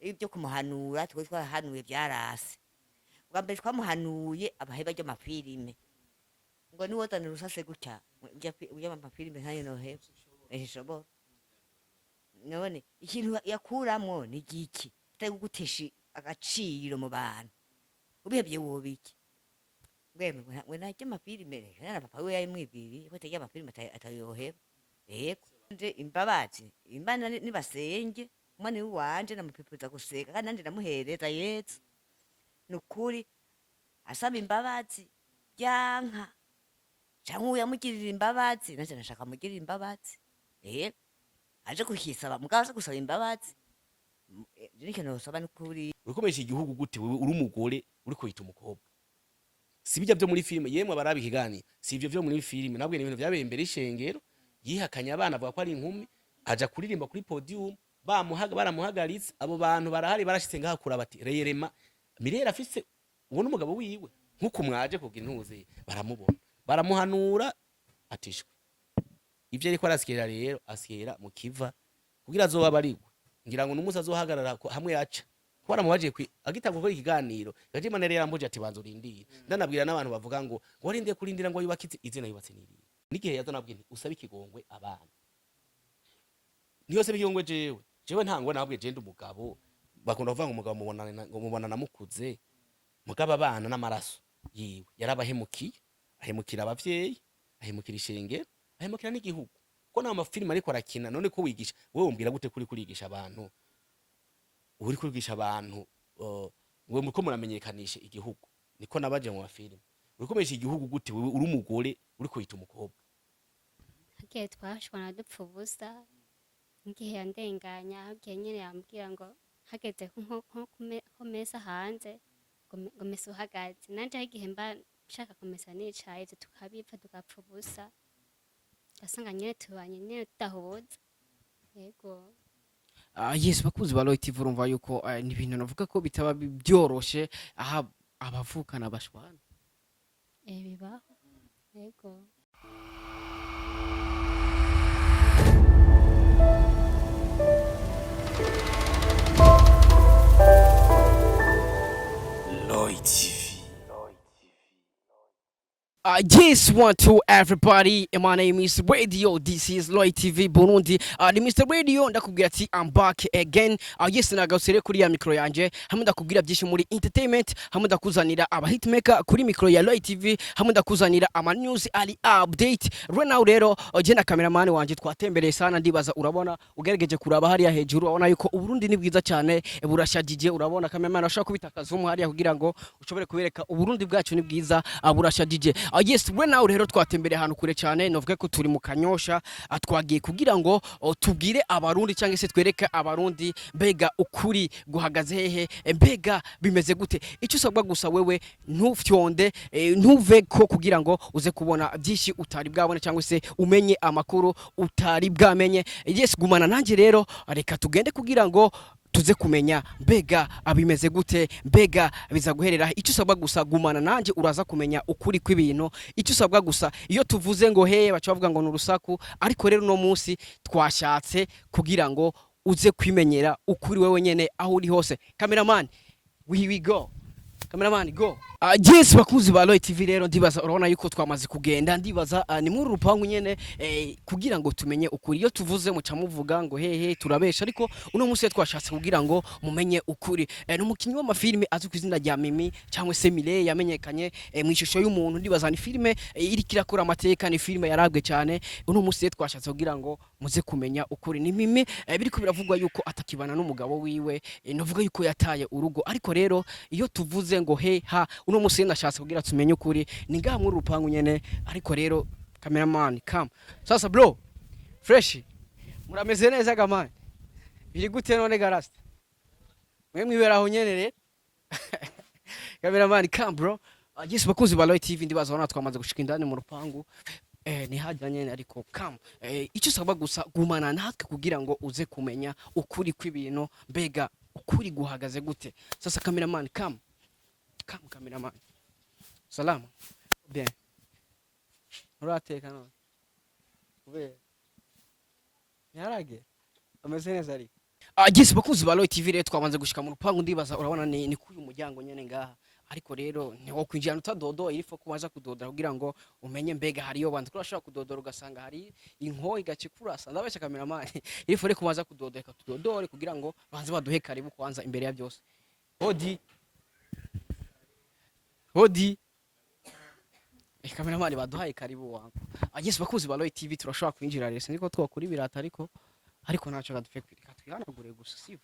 ibyo kumuhanura twe twahanuye byarase bwa mbere twamuhanuye abaheba ry'amafilime ngo ni wotana rusase gutya ujya amafilime ntayo noheba shobora none ikintu yakuramwo ni giki kitari gutesha agaciro mu bantu ubihebye wobiki ngwe najya amafilime nana papa we yayimwibiri ko tajya amafilime atayoheba yego nje imbabazi imana nibasenge umwana wanje namupipuza guseka kandi nanje namuhereza Yesu nukuri asaba imbabazi yanka cyangwa uyamugirira imbabazi nanje nashaka mugirira imbabazi aje kukisaba mugaza gusaba imbabazi nike no saba nukuri urukomesha igihugu gute wewe uri umugore uri kwita umukobwa sibijya byo muri filime yemwe barabi kigani sivyo byo muri filime nabwe ni ibintu byabereye imbere ishengero yihakanya abana avuga ko ari inkumi aja kuririmba kuri podium baramuhagaritse abo bantu barahari barashitse ngaha kura bati reyerema Mirera afise ubona umugabo wiwe nkuko mwaje kugira intuze baramubona baramuhanura atishwe ivyo ariko arasikera rero asikera mu kiva kugira azoba barigwa ngira ngo numusa azohagarara hamwe yaca twaramubaje agitanga gukora ikiganiro yaje manere yaramboje ati banzo rindira ndanabwira n'abantu bavuga ngo warinde kurindira ngo yubakitse izina yubatse niri nigihe yazanabwiye nti usaba ikigongwe abana niyo se bikigongwe jewe ntango nabwiye je ndumugabo bakunda kuvuga ngo umugabo mubona namukuze mugaba abana n'amaraso yiwe yarabahemukiye ahemukira abavyeyi ahemukira ishengero ahemukira n'igihugu ko na amafilime ariko arakina none ko wigisha wewe umbwira gute kuri kurigisha abantu uri kurigisha abantu wewe muko muramenyekanisha igihugu niko nabaje mu mafilime uri komesha igihugu gute wewe uri umugore uri kwita umukobwa hagiye twashwana dupfa ubusa ngihe yandenganya hagiye nyine yambwira ngo hageze nko kumesa hanze ngo mesa uhagaze nanje hagihe mba nshaka kumesa nicaye tukabipfa tugapfa ubusa gasanga nyine tubanye nyine tudahuza yego yes bakuzi ba Loyalty urumva yuko ni ibintu navuga ko bitaba byoroshe aha abavukana bashwana bibaho yego Loyalty Yes, one to everybody. My name is Radio. This is Loyalty TV Burundi. Ni Mr. Radio ndakubwira ati I'm back again. Yes nagasere kuri ya micro yanje. Hamwe ndakubwira byinshi muri entertainment, hamwe ndakuzanira aba hitmaker kuri micro ya Loyalty TV, hamwe ndakuzanira ama news ali update. Right now rero je na cameraman wanje twatembereye sana ndibaza urabona ugerageje kuraba hariya hejuru urabona yuko Uburundi ni bwiza cyane burashajije urabona cameraman ashaka kubitakaza mu hariya kugira ngo ushobore kubereka Uburundi bwacu ni bwiza burashajije. Yes we now rero twatembere ahantu kure cyane novuga ko turi mu Kanyosha twagiye kugira ngo tubwire abarundi cyangwa se twereke abarundi mbega ukuri guhagaze hehe mbega bimeze gute icyo usabwa gusa wewe ntufyonde ntuve ko kugira ngo uze kubona byinshi utari bwabone cyangwa se umenye amakuru utari bwamenye. Yes gumana nanjye rero reka tugende kugira ngo tuze kumenya mbega abimeze gute mbega biza guherera icyo usabwa gusa gumana nanje uraza kumenya ukuri kw'ibintu icyo usabwa gusa iyo tuvuze ngo he bacha bavuga ngo nurusaku ariko rero no munsi twashatse kugira ngo uze kwimenyera ukuri wewe nyene aho uri hose. Cameraman we go cameraman go. Yes bakuzi ba Loyalty TV rero ndibaza urabona yuko twamaze kugenda ndibaza ni muri rupangu nyene kugira ngo tumenye ukuri iyo tuvuze muca muvuga ngo hehe turabesha ariko uno munsi twashatse kugira ngo mumenye ukuri. N'umukinyi w'amafilime azwi ku izina rya Mimi cyangwa se Mire yamenyekanye mu ishusho y'umuntu ndibaza ni filime iri kirakora amateka ni filime yarabwe cyane uno munsi twashatse kugira ngo muze kumenya ukuri. Ni Mimi biriko biravugwa yuko atakibana n'umugabo wiwe novuga yuko yataye urugo ariko rero iyo tuvuze ngo he ha uno musi ndashatse kugira tumenye ukuri ni ngaha muri rupangu nyene ariko rero cameraman come sasa bro fresh murameze neza gamani biri gute none garasta mwe mwiberaho nyene re cameraman come bro. Yes bakuzi ba Loyalty TV ndibaza wana twamaze gushika indani mu rupangu ni hajya nyene ariko come icyo usaba gusa gumana natwe kugira ngo uze kumenya ukuri kw'ibintu mbega ukuri guhagaze gute. Sasa cameraman come cameraman salama bien urateka no ube yarage ameze neza ari Yes bakuzi ba Roy TV rero twabanze gushika mu rupangu ndibaza urabona ni kuyu muryango nyene ngaha ariko rero ni wo kwinjira utadodo irifo kubaza kudodora kugira ngo umenye mbega hariyo bantu kurashobora kudodora ugasanga hari inko igacikurasa ndabesha cameraman irifo rero kubaza kudodora katudodore kugira ngo banze baduhe karibu kwanza imbere ya byose hodi hodi cameraman baduhaye karibu wangu yes bakuzi ba Roy TV turashobora kwinjira rero niko twakuri birata ariko naco gadupfe kwirika twihanagure gusa sivyo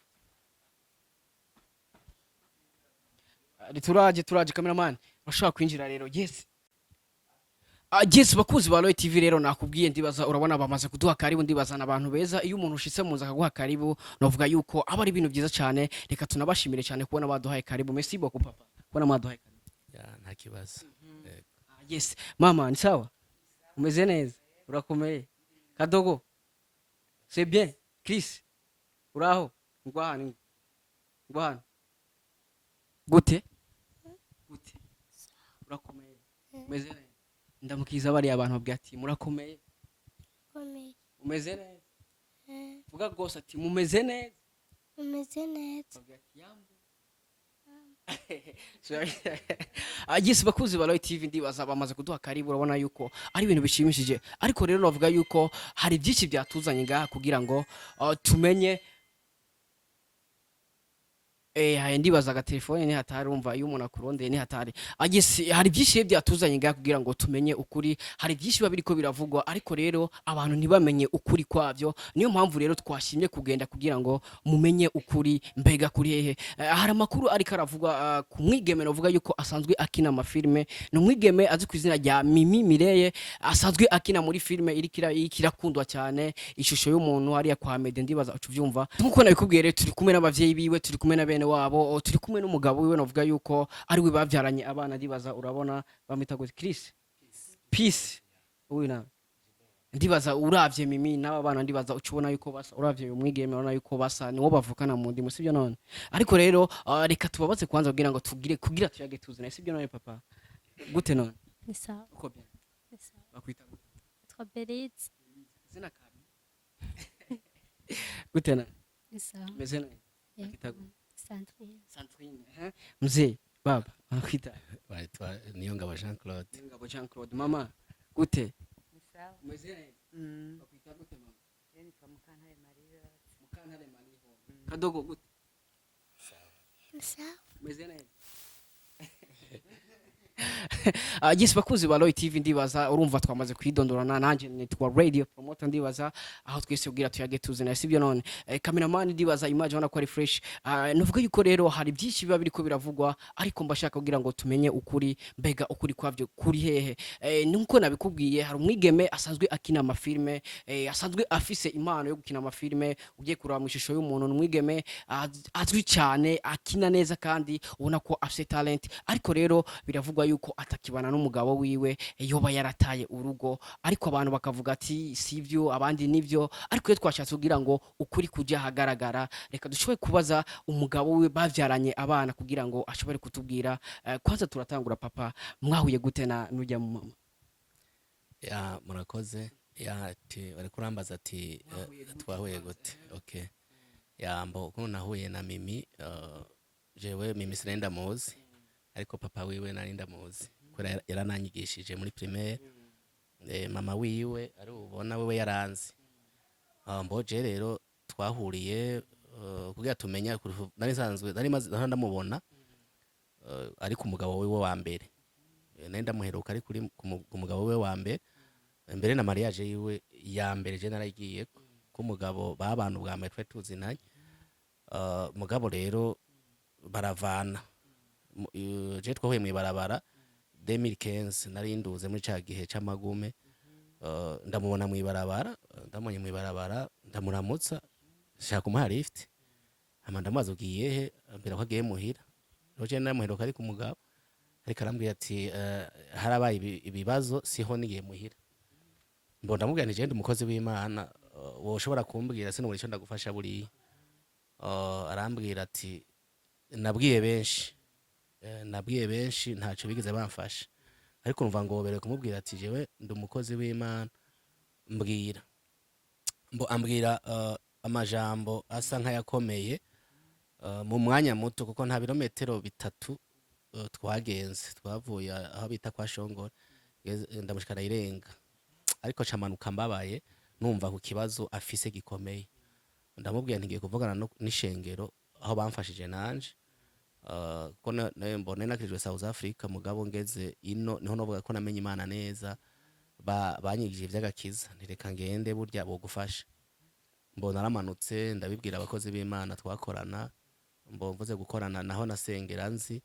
turaje cameraman urashobora kwinjira rero yes yes bakuzi ba Roy TV rero nakubwiye ndibaza urabona bamaze kuduha karibu ndibaza n'abantu beza iyo umuntu ushitse munza akaguha karibu novuga yuko aba ari ibintu byiza cyane reka tunabashimire cyane kubona baduhaye karibu merci beaucoup papa kubona baduhaye karibu ya nta kibazo yes mama ni sawa umeze neza urakomeye kadogo c'est bien Chris uraho ngwahani gute urakomeye umeze neza ndamukiza bari abantu babwiye ati murakomeye umeze neza vuga gose ati mumeze neza babwiye ati yambo Yes bakuzi ba Roy TV ndibaza bamaze kuduha karibu urabona yuko ari ibintu bishimishije ariko rero bavuga yuko hari byinshi byatuzanye ngaha kugira ngo tumenye ndibaza ga telefone ni hatari umva iyo umuntu akurondeye ni hatari agisi hari byinshi byatuzanye ngaha kugira ngo tumenye ukuri hari byinshi babiriko biravugwa ariko rero abantu ntibamenye ukuri kwavyo niyo mpamvu rero twashimye kugenda kugira ngo mumenye ukuri mbega kuri hehe hari amakuru ariko aravugwa ku mwigeme novuga yuko asanzwe akina amafilme no mwigeme azi ku izina rya Mimi Mireye asanzwe akina muri filme ikirakundwa cyane ishusho y'umuntu ari kwa Mede ndibaza ucuvyumva nkuko nabikubwiye rero turi kumwe n'abavyeyi biwe turi kumwe na bene wabo turi kumwe n'umugabo wiwe novuga yuko ari we bavyaranye abana ndibaza urabona bamita gute Chris peace uyu ndibaza uravye Mimi n'aba bana ndibaza ucubona yuko basa uravye uyu mwigeme urabona yuko basa niwo bavukana mu ndi musivyo none ariko rero reka tubabaze kwanza kugira ngo kugira tuyage tuzina sivyo none papa gute none ni sawa uko bien ni sawa bakwita twaberitse zina kabi gute none ni sawa meze none bakwita Sandrine mzee baba bakwita baitwa Niyongabo Jean Claude mama gute sawa umeze neza bakwita gute mama yeni kwa mukantare mariho kadogo gute sawa umeze neza Yes bakuzi ba Roy TV ndibaza urumva twamaze kwidondorana nanje nitwa radio promoter ndibaza aho twese ubwira tuyage tuzina sibyo none cameraman ndibaza image ubona ko ari fresh nuvuga yuko rero hari byinshi biba biriko biravugwa ariko mbashaka kugira ngo tumenye ukuri mbega ukuri kwavyo kuri hehe nuko nabikubwiye hari umwigeme asanzwe akina amafilme asanzwe afise impano yo gukina amafilme ugiye kuraba mu ishusho y'umuntu n'umwigeme azwi cyane akina neza kandi ubona ko afise talent ariko rero biravugwa yuko atakibana n'umugabo wiwe yoba yarataye urugo ariko abantu bakavuga ati sivyo abandi nivyo ariko iyo twashatse kugira ngo ukuri kujya hagaragara reka dushoboye kubaza umugabo we bavyaranye abana kugira ngo ashobore kutubwira kwanza turatangura papa mwahuye gute na nujya mu mama ya murakoze ya ati bari kurambaza ati twahuye gute okay ya mbo kuno nahuye na Mimi jewe Mimi sinenda muzi ariko papa wiwe nari ndamuzi kora yarananyigishije muri primaire mama wiwe ari ubona wewe yaranzi mboje rero twahuriye kugira tumenya nari sanzwe nari ndamubona ariko umugabo wiwe wa mbere nari ndamuheruka ari kuri ku mugabo wiwe wa mbere na mariage yiwe ya mbere je naragiye ku mugabo babantu bwa mbere tuzinanye mugabo rero baravana je twahuye mwibarabara 2015 nari nduze muri ca gihe c'amagume ndamubona mwibarabara ndamuramutsa shaka kumuha lift hama ndamaze ugiye he ambira ko agiye muhira roje namuheruka ari ku mugabo ariko arambwira ati harabaye ibibazo siho nigiye muhira mbo ndamubwira nti je ndi umukozi w'Imana woshobora kumbwira sinubura ico ndagufasha buri arambwira ati nabwiye benshi ntaco bigeze bamfasha ariko numva ngo bere kumubwira ati jewe ndi umukozi w'Imana mbwira mbo ambwira amajambo asa nk'ayakomeye mu mwanya muto kuko nta birometero bitatu twagenze twavuye aho bita kwa Shongore ndamushikara irenga ariko camanuka mbabaye numva ku kibazo afise gikomeye ndamubwiye ntigiye kuvugana n'ishengero aho bamfashije nanje ko mbone nakirijwe South Africa mugabo ngeze ino niho novuga ko namenye Imana neza banyigije ivy'agakiza ntireka ngende burya bogufasha mbona aramanutse ndabibwira abakozi b'Imana twakorana mvuze gukorana naho nasengera nzi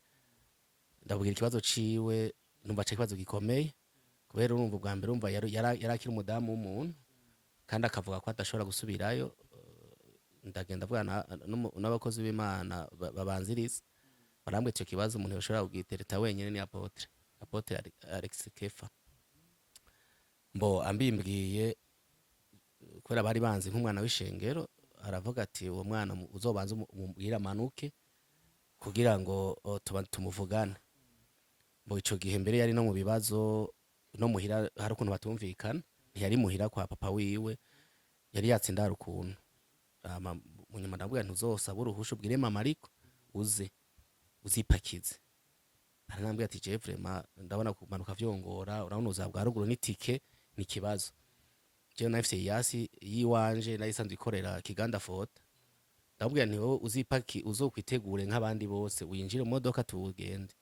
ndabwira ikibazo ciwe numva cyo kibazo gikomeye kubera urumva bwa mbere urumva yarakira umudamu w'umuntu kandi akavuga ko adashobora gusubirayo ndagenda bwana n'abakozi b'Imana babanziriza barambwe icyo kibazo umuntu yoshobora kugitereta wenyine ni apotre Alex Kefa mbo ambimbwiye kubera bari banzi nk'umwana w'ishengero aravuga ati uwo mwana uzobanza umubwira manuke kugira ngo tumuvugane mbo ico gihe mbere yari no mu bibazo no muhira hari ukuntu batumvikana ntiyari muhira kwa papa wiwe yari yatsindara ukuntu munyuma ndabwira ntuzosaba uruhusha ubwire mama ariko uzipakize aranambwira ati je vraiment ndabona kumanuka vyongora urabona uzabwa ruguru n'itike ni kibazo je nafise yasi yiwanje nayisanzwe ikorera Kiganda Fota ndabwira nti wowe uzipaki uzokwitegure nk'abandi bose winjire mu modoka tugende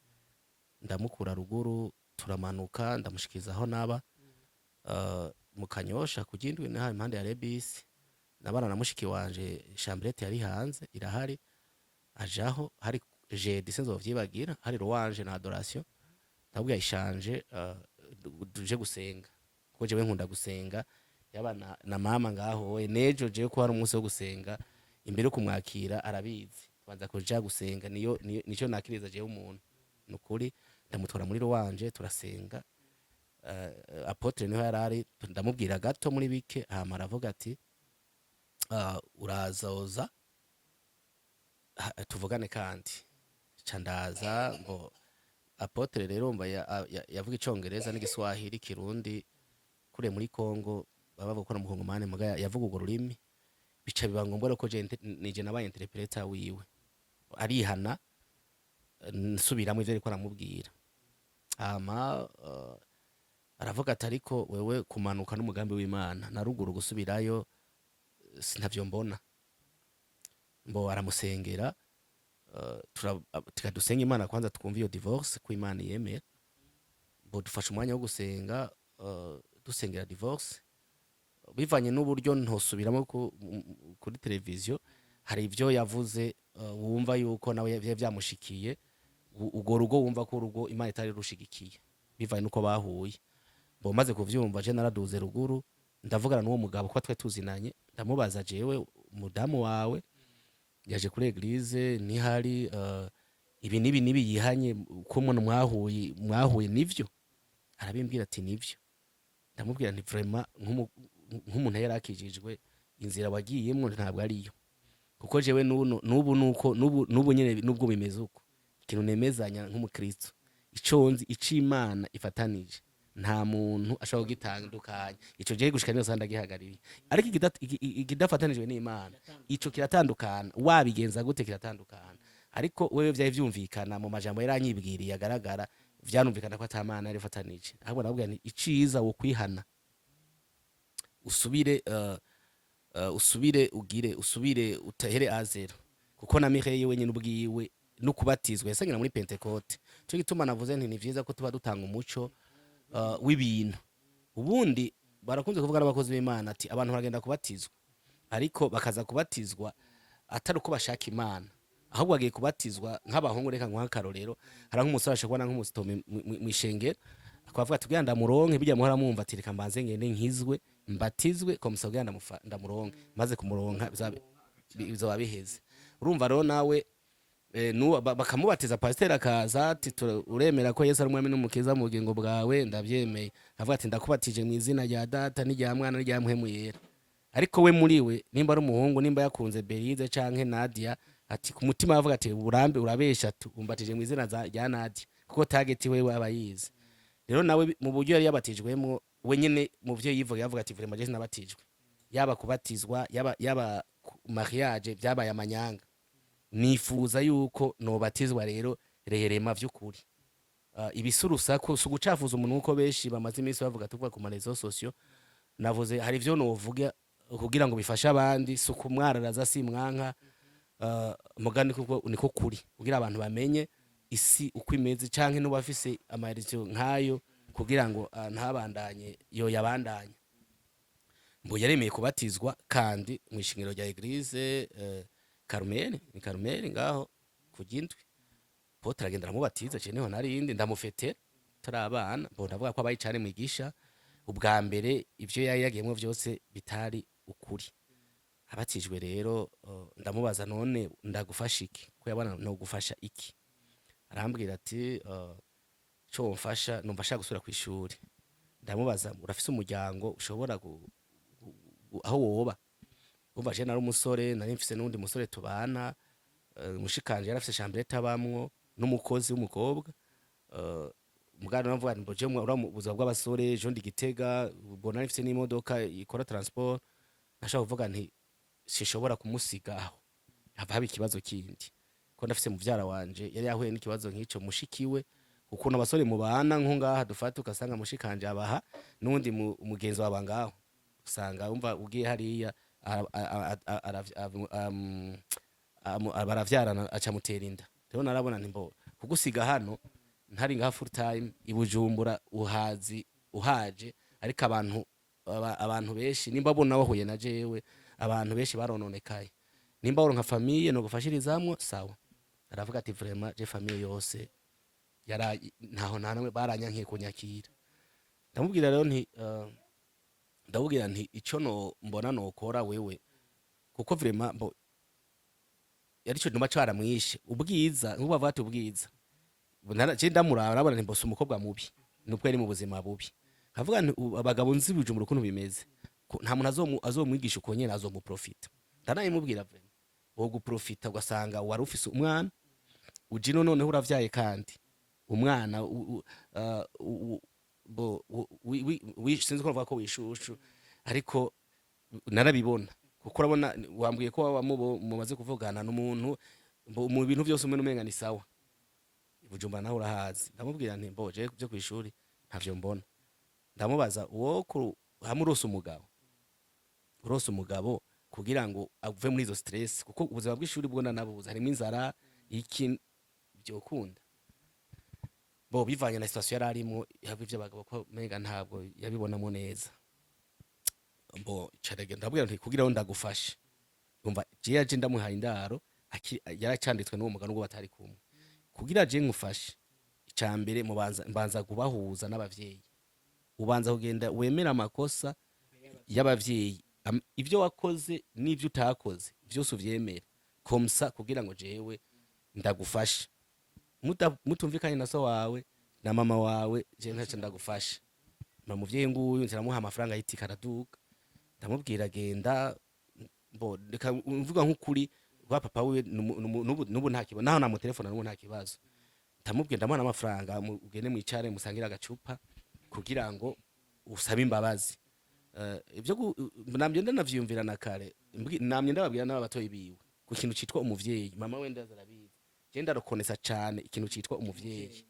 ndamukura ruguru turamanuka ndamushikiza aho naba mu Kanyosha kugindwe na impande ya Rebisi nabana na mushiki wanje chambrette yari hanze irahari ajaho hari je disenzo vyibagira hari ruwanje na adoration ndabwira ishanje duje gusenga kuko jewe nkunda gusenga yaba na mama ngaho we nejo je ko hari umunsi wo gusenga imbere kumwakira arabizi tubanza kuja gusenga nico nakiriza jewe umuntu nukuri ndamutwara muri ruwanje turasenga apotre niho yarari ndamubwira gato muri bike hama aravuga ati urazoza tuvugane kandi candaza ngo apotre rero mba yavuga icongereza n'igiswahili kirundi kure muri Kongo baba gukora mu Kongomane muga yavuga urwo rurimi bica biba ngombwa ko je nije nabaye interpreter wiwe arihana nsubiramo ivyo ariko aramubwira ama aravuga ati ariko wewe kumanuka n'umugambi w'Imana na ruguru gusubirayo sinavyo mbona mbo aramusengera tukadusenga Imana kwanza tukumva iyo divorce ku Imana yemera mbo dufasha umwanya wo gusenga dusengera divorce bivanye n'uburyo ntosubiramo kuri televiziyo hari ivyo yavuze wumva yuko nawe vyamushikiye ugo rugo wumva ko urugo Imana itari rushigikiye bivanye nuko bahuye mbo maze kuvyumva je naraduze ruguru ndavugana n'uwo mugabo ko twe tuzinanye ndamubaza jewe mudamu wawe yaje kuri eglise nihari ibi nibi yihanye ko umuntu mwahuye nivyo arabimbwira ati nivyo ndamubwira nti vraiment nk'umuntu yarakijijwe inzira wagiyemwo ntabwo ariyo kuko jewe nubu nyene nubwo bimeze uko ikintu nemezanya nk'umukristo iconzi icimana ifatanije nta muntu ashobora kugitandukanya ico je gushika niyo sanda gihagaririye ariko ikidafatanijwe n'Imana ico kiratandukana wabigenza gute kiratandukana ariko wewe vyaye vyumvikana mu majambo yaranyibwiriye agaragara vyanumvikana ko atamana ari fatanije ahubwo nabwo ni iciza wo kwihana usubire utahere azero kuko na Mireille wenyine ubwiwe no kubatizwa yasangira muri Pentecote cyo gituma navuze nti ni vyiza ko tuba dutanga umuco w'ibintu ubundi barakunze kuvuga n'abakozi b'Imana ati abantu baragenda kubatizwa ariko bakaza kubatizwa atari uko bashaka Imana ahubwo bagiye kubatizwa nk'abahungu reka nk'akarorero hari nk'umusore ashobora nk'umusitome mwishengero akavuga ati kugira ndamuronke bijya muhora mumva ati reka mbanze ngende nkizwe mbatizwe ko musabwa ndamuronke maze kumuronka bizoba biheze urumva rero nawe bakamubatiza pasiteri akaza ati uremera ko Yesu ari umwami n'umukiza mu bugingo bwawe ndavyemeye avuga ati ndakubatije mu izina rya data n'irya mwana n'irya mpwemu yera ariko we muri we nimba ari umuhungu nimba yakunze Berize canke Nadia ati ku mutima avuga ati urambe urabesha ati umbatije mu izina rya Nadia kuko target wewe abayizi rero nawe mu buryo yari yabatijwemo we nyene mu byo yivuga yavuga ati vraiment je nabatijwe yaba kubatizwa yaba mariage byabaye amanyanga nifuza yuko nobatizwa rero rerema vy'ukuri. Ibisurusaku si ugucafuza umuntu uko benshi bamaze iminsi bavuga tuvuga ku marezo sosio, navuze hari ivyo novuga kugira ngo bifashe abandi, si ukumwararaza si mwanka, mugani kuko niko kuri kugira abantu bamenye isi uko imeze canke n'ubafise amarezo nkayo kugira ngo ntabandanye yo yabandanye. Mbo yaremeye kubatizwa kandi mu ishingiro rya Eglise Carmel, ni Carmel ngaho kugindwi. Po turagenda ramubatiza je niho narindi ndamufete turabana, mbo ndavuga ko abayicane mwigisha ubwa mbere ivyo yari yagiyemwo vyose bitari ukuri. Abatijwe rero ndamubaza none ndagufasha iki? Ko yabana no gufasha iki? Arambwira ati cyo mfasha numva shaka gusura kwishuri. Ndamubaza urafise umuryango ushobora aho woba? Umva je nari umusore nari mfise n'undi musore tubana, mushikanje yarafise chambrette abamwo n'umukozi w'umukobwa. Mugana navuga ngo je ura mu buzima bw'abasore je ndi Gitega, ubwo nari mfise n'imodoka ikora transport, nashaka kuvuga nti sishobora kumusiga aho hava haba ikibazo kindi ko ndafise muvyara wanje yari yahuye n'ikibazo nk'ico mushikiwe, kuko n'abasore mubana nko ngaha dufata ukasanga mushikanje abaha n'undi umugenzi wabangaho usanga umva ugiye hariya baravyarana aca mutera inda. Rero narabona nti mbo kugusiga hano ntari ngaha full time ibujumbura uhaje, ariko abantu benshi nimba bona wahuye na jewe abantu benshi barononekaye, nimba woronka famille no gufashirizamwo sawa. Aravuga ati vraiment je famille yose yara ntaho namwe baranyankiye kunyakira. Ndamubwira rero nti ndabubwira nti ico no mbona nokora wewe, kuko vraiment mbo yari cyo nduma cara mwishe ubwiza nkuba vati ubwiza je ndamuraba nabona nti mbose umukobwa mubi nubwo ari mu buzima bubi. Kavuga nti abagabo nzi bijumbura ukuntu bimeze, nta muntu azomwigisha uko nyene azomuprofita. Ndanayimubwira vraiment wo guprofita ugasanga wari ufise umwana ujino noneho uravyaye kandi umwana sinzi ko bavuga ko wishushu, ariko narabibona kuko urabona wambwiye ko mumaze kuvugana n'umuntu mu bintu byose umwe n'umenga ni sawa. Bujumbura naho urahazi. Ndamubwira nti mbo je byo kwishuri ntavyo mbona. Ndamubaza uwo hamurose umugabo kugira ngo avuve muri izo stress, kuko ubuzima bw'ishuri bwona nabuza harimo inzara iki byo kunda. Bo bivanye na situation yararimo yabwe by'abagabo ko menga ntabwo yabibonamo neza. Bo carege ndabwira nti kugira ngo ndagufashe. Umva je yaje ndamuhaye indaro yaracanditswe n'uwo mugano ngo batari kumwe. Kugira je ngufashe icambere mbanza kubahuza n'abavyeyi. Ubanza kugenda wemera amakosa y'abavyeyi, ivyo wakoze n'ivyo utakoze vyose uvyemera komsa kugira ngo jewe ndagufashe. Mutumvikanye na so wawe na mama wawe je ntace ndagufashe. Muvyeyi nguyu nziramuha amafaranga yiti karaduka. Ndamubwira genda mbo reka mvuga nk'ukuri kwa papa we nubu nta kibazo, naho na mu telefone nubu nta kibazo. Ndamubwira ndamuha amafaranga ugende mwicare musangira agacupa kugira ngo usabe imbabazi. Ivyo namye ndanavyumvira na kare, namye ndababwira n'abatoyi biwe ku kintu citwa umuvyeyi. Mama we ndazarabizi je ndarokonesa cyane ikintu citwa umuvyeyi,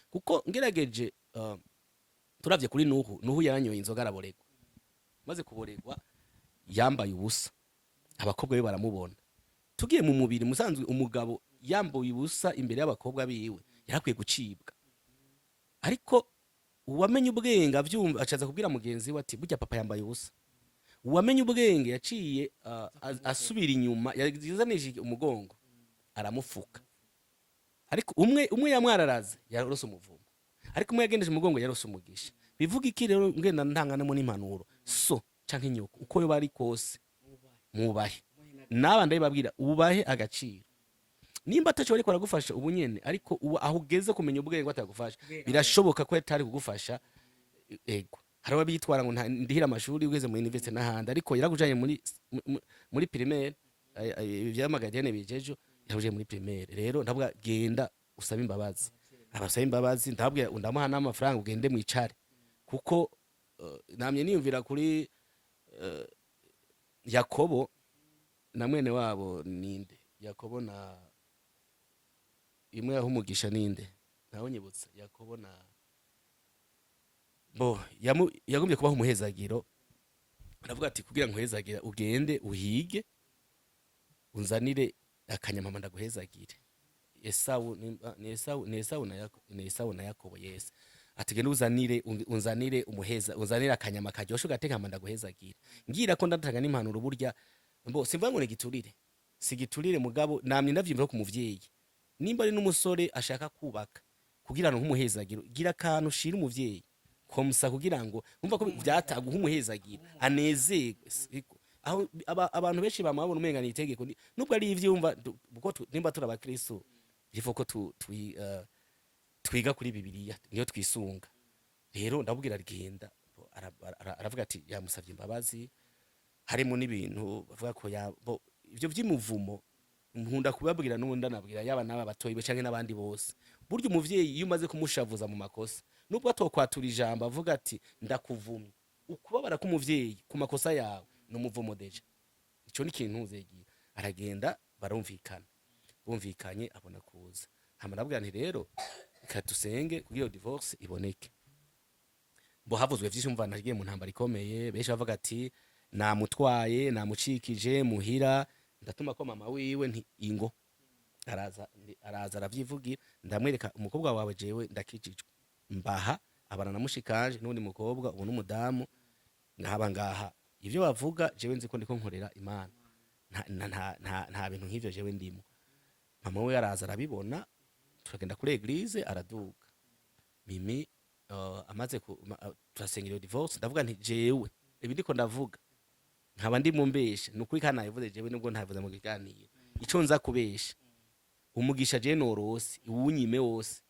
kuko ngerageje turavye kuri nuhu yaranyoye inzoga araboregwa, maze kuboregwa yambaye ubusa, abakobwa be baramubona. Tugiye mu mubiri musanzwe umugabo yambaye ubusa imbere y'abakobwa biwe yarakwiye gucibwa, ariko uwamenye ubwenge avyumva acaza kubwira mugenzi we ati burya papa yambaye ubusa. Uwamenye ubwenge yaciye asubira inyuma yazanije umugongo aramufuka, ariko umwe yamwararaze yarose umuvumo, ariko umwe yagendeje umugongo yarose umugisha. Bivuga iki rero ngenda ntanganamo n'impanuro so canke inyoko uko yo bari kose mubahe naba ndabibabwira ubahe agaciro. Nimba atacho ariko aragufasha ubunyene, ariko aho ugeze kumenya ubwenge atagufasha birashoboka ko yatari kugufasha. Ego harawa bitwara ngo ndihira amashuri ugeze mu university n'ahandi, ariko yaragujanye muri primaire ivyamagajene bijejo yaruje muri primaire. Rero ndabwa genda usaba imbabazi, abasaba imbabazi ndabwa ndamuha n'amafaranga ugende mwicare, kuko namye niyumvira kuri Yakobo na mwene wabo ninde Yakobo na imwe yaho umugisha ninde nawe nyibutsa Yakobo na bo yagombye kubaho umuhezagiro aravuga ati kugira ngo uhezagira ugende uhige unzanire akanyamama ndaguhezagire Esawu na Yakobo yes ati genda unzanire umuheza unzanire akanyama karyoshe ugateka ndaguhezagire ngira ko ndatanga n'impanuro burya mbo simvuga ngo nigiturire sigiturire mugabo namye ndavyimva ku muvyeyi nimba ari n'umusore ashaka kubaka kugira ngo nk'umuhezagiro gira kantu ushira umuvyeyi komsa kugira ngo umva ko byataguha umuhezagiro anezerwe aho abantu benshi bamabona umenga ni itegeko nubwo ari ivyumva kuko nimba turi abakristo bifo ko twiga kuri bibiliya niyo twisunga rero ndabubwira rigenda aravuga ati yamusavye imbabazi harimo n'ibintu bavuga ko ivyo vy'imuvumo nkunda kubabwira n'ubundi anabwira yaba naba batoyi be canke n'abandi bose burya umuvyeyi iyo umaze kumushavuza mu makosa nubwo atokwatura ijambo avuga ati ndakuvumye ukubabara k'umuvyeyi ku makosa yawe n'umuvumo deja ico ni kintu uzegira aragenda barumvikana bumvikanye abona kuza hama nabwira nti rero katusenge kugira divorce iboneke bo havuzwe vyinshi umva nagiye mu ntambara ikomeye benshi bavuga ati namutwaye namucikije muhira ndatuma ko mama wiwe nti ingo araza aravyivugira ndamwereka umukobwa wawe jewe ndakijijwe mbaha abana namushikanje n'undi mukobwa ubu n'umudamu nkaba ngaha ivyo bavuga jewe nzi ko ndiko nkorera Imana nta bintu nk'ivyo jewe ndimo mama we araza arabibona turagenda kuri eglise araduga mimi amaze turasengera divorce ndavuga nti jewe ibi ndiko ndavuga nkaba ndi mumbesha nukuri kana yivuze jewe nubwo ntavuze mu kiganiro ico nza kubesha umugisha je norose uwunyime wose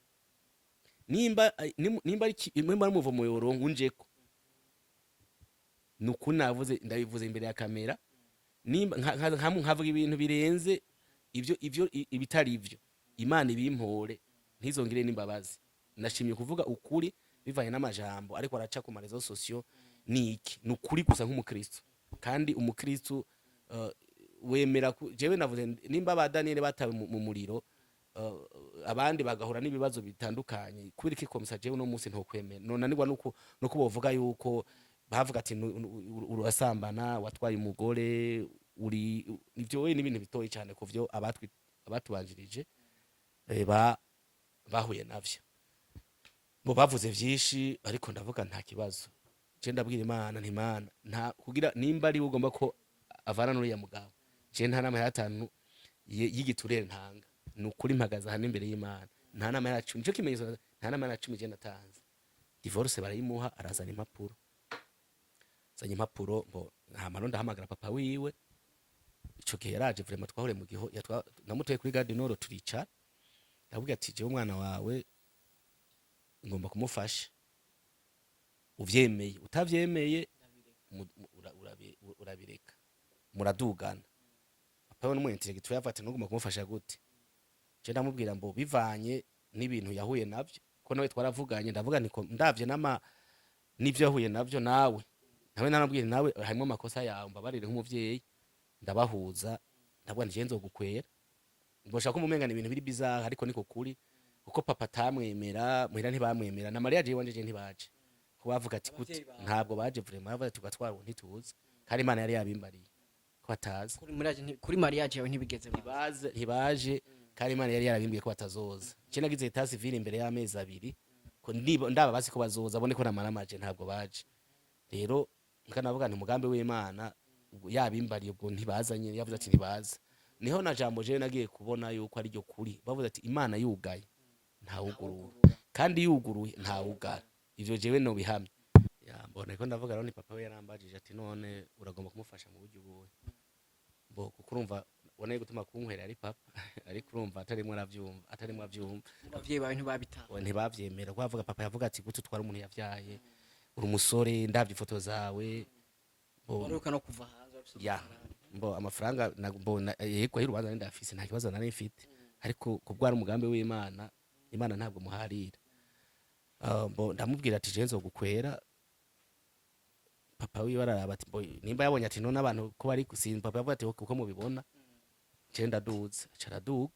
nimba ari umuvumo yoronka unjeko nukuri navuze ndabivuze imbere ya kamera nimba nkavuga ibintu birenze ivyo ibitari ivyo Imana ibimpore ntizongere n'imbabazi nashimye kuvuga ukuri bivanye n'amajambo ariko araca ku marezo sociaux niki nukuri gusa nk'umukristo kandi umukristo wemera jewe navuze nimba ba Daniel batawe mu muriro abandi bagahura n'ibibazo bitandukanye kubera iki komisa jewe no munsi ntokwemera nonanirwa nuko bovuga yuko bavuga ati urasambana watwaye umugore uri ivyo we n'ibintu bitoyi cyane kuvyo abatubanjirije bahuye navyo bo bavuze vyinshi ariko ndavuga nta kibazo je ndabwira Imana ntimana nta kugira nimba ari ugomba ko avana n'uriya mugabo je nta nama yatanu yigiturere ntanga nukuri mpagaza hano imbere y'Imana nta nama yacu nico kimenyetso nta nama yacu je natanze divorce barayimuha arazana impapuro zanye impapuro mbo hama ndahamagara papa wiwe ico gihe yaraje vraiment twahore mu giho namutoye kuri garde nord turicara ndavuga ati je umwana wawe ngomba kumufasha uvyemeye utavyemeye urabireka muradugana papa we n'umuyentere gitu yafate no kumufasha gute je ndamubwira mbo bivanye n'ibintu yahuye navyo ko nawe twaravuganye ndavuga niko ndavye n'ivyo yahuye navyo nawe narambwira nawe harimo amakosa yawe mbabarire nk'umuvyeyi ndabahuza ndavuga nje nzogukwera ngoshaka kumumengana ibintu biri bizarre ariko niko kuri kuko papa tamwemera muhira ntibamwemera na Maria je wanje ntibaje ko bavuga ati gute ntabwo baje vraiment bavuga tugatwara ntituzi kandi Imana yari yabimbariye ko batazi kuri Maria je ntibigeze ntibaje kandi Imana yari yarabimbiye ko batazoza cyo nagize etat civil imbere y'amezi abiri ko ndaba basi ko bazoza abone ko namara maje ntabwo baje rero nkanavuga nti umugambi w'Imana yabimbariye ubwo ntibazanye yavuze ati ntibaza niho na jambo je nagiye kubona yuko ari ryo kuri bavuze ati Imana yugaye ntawugurura kandi yuguruye ntawugara ivyo jewe no bihamye mbona ko ndavuga rero ni papa we yarambajije ati none uragomba kumufasha mu buryo buwe bo kukurumva wone gutuma kunkwera ari papa ari kurumva atarimwe aravyumva abavyeyi bawe ntibavyemera ko avuga papa yavuga ati gute twara umuntu yavyaye uri umusore ndavye ifoto zawe boruka no kuva hanze mbo amafaranga nabona yego hirubanza ndafise nta kibazo nari mfite ariko kubwara umugambi w'Imana Imana ntabwo muharira mbo ndamubwira ati je nzogukwera papa wiwe araraba ati boy nimba yabonye ati none abantu ko bari gusimba papa yavuga ati uko mubibona je ndaduze caraduga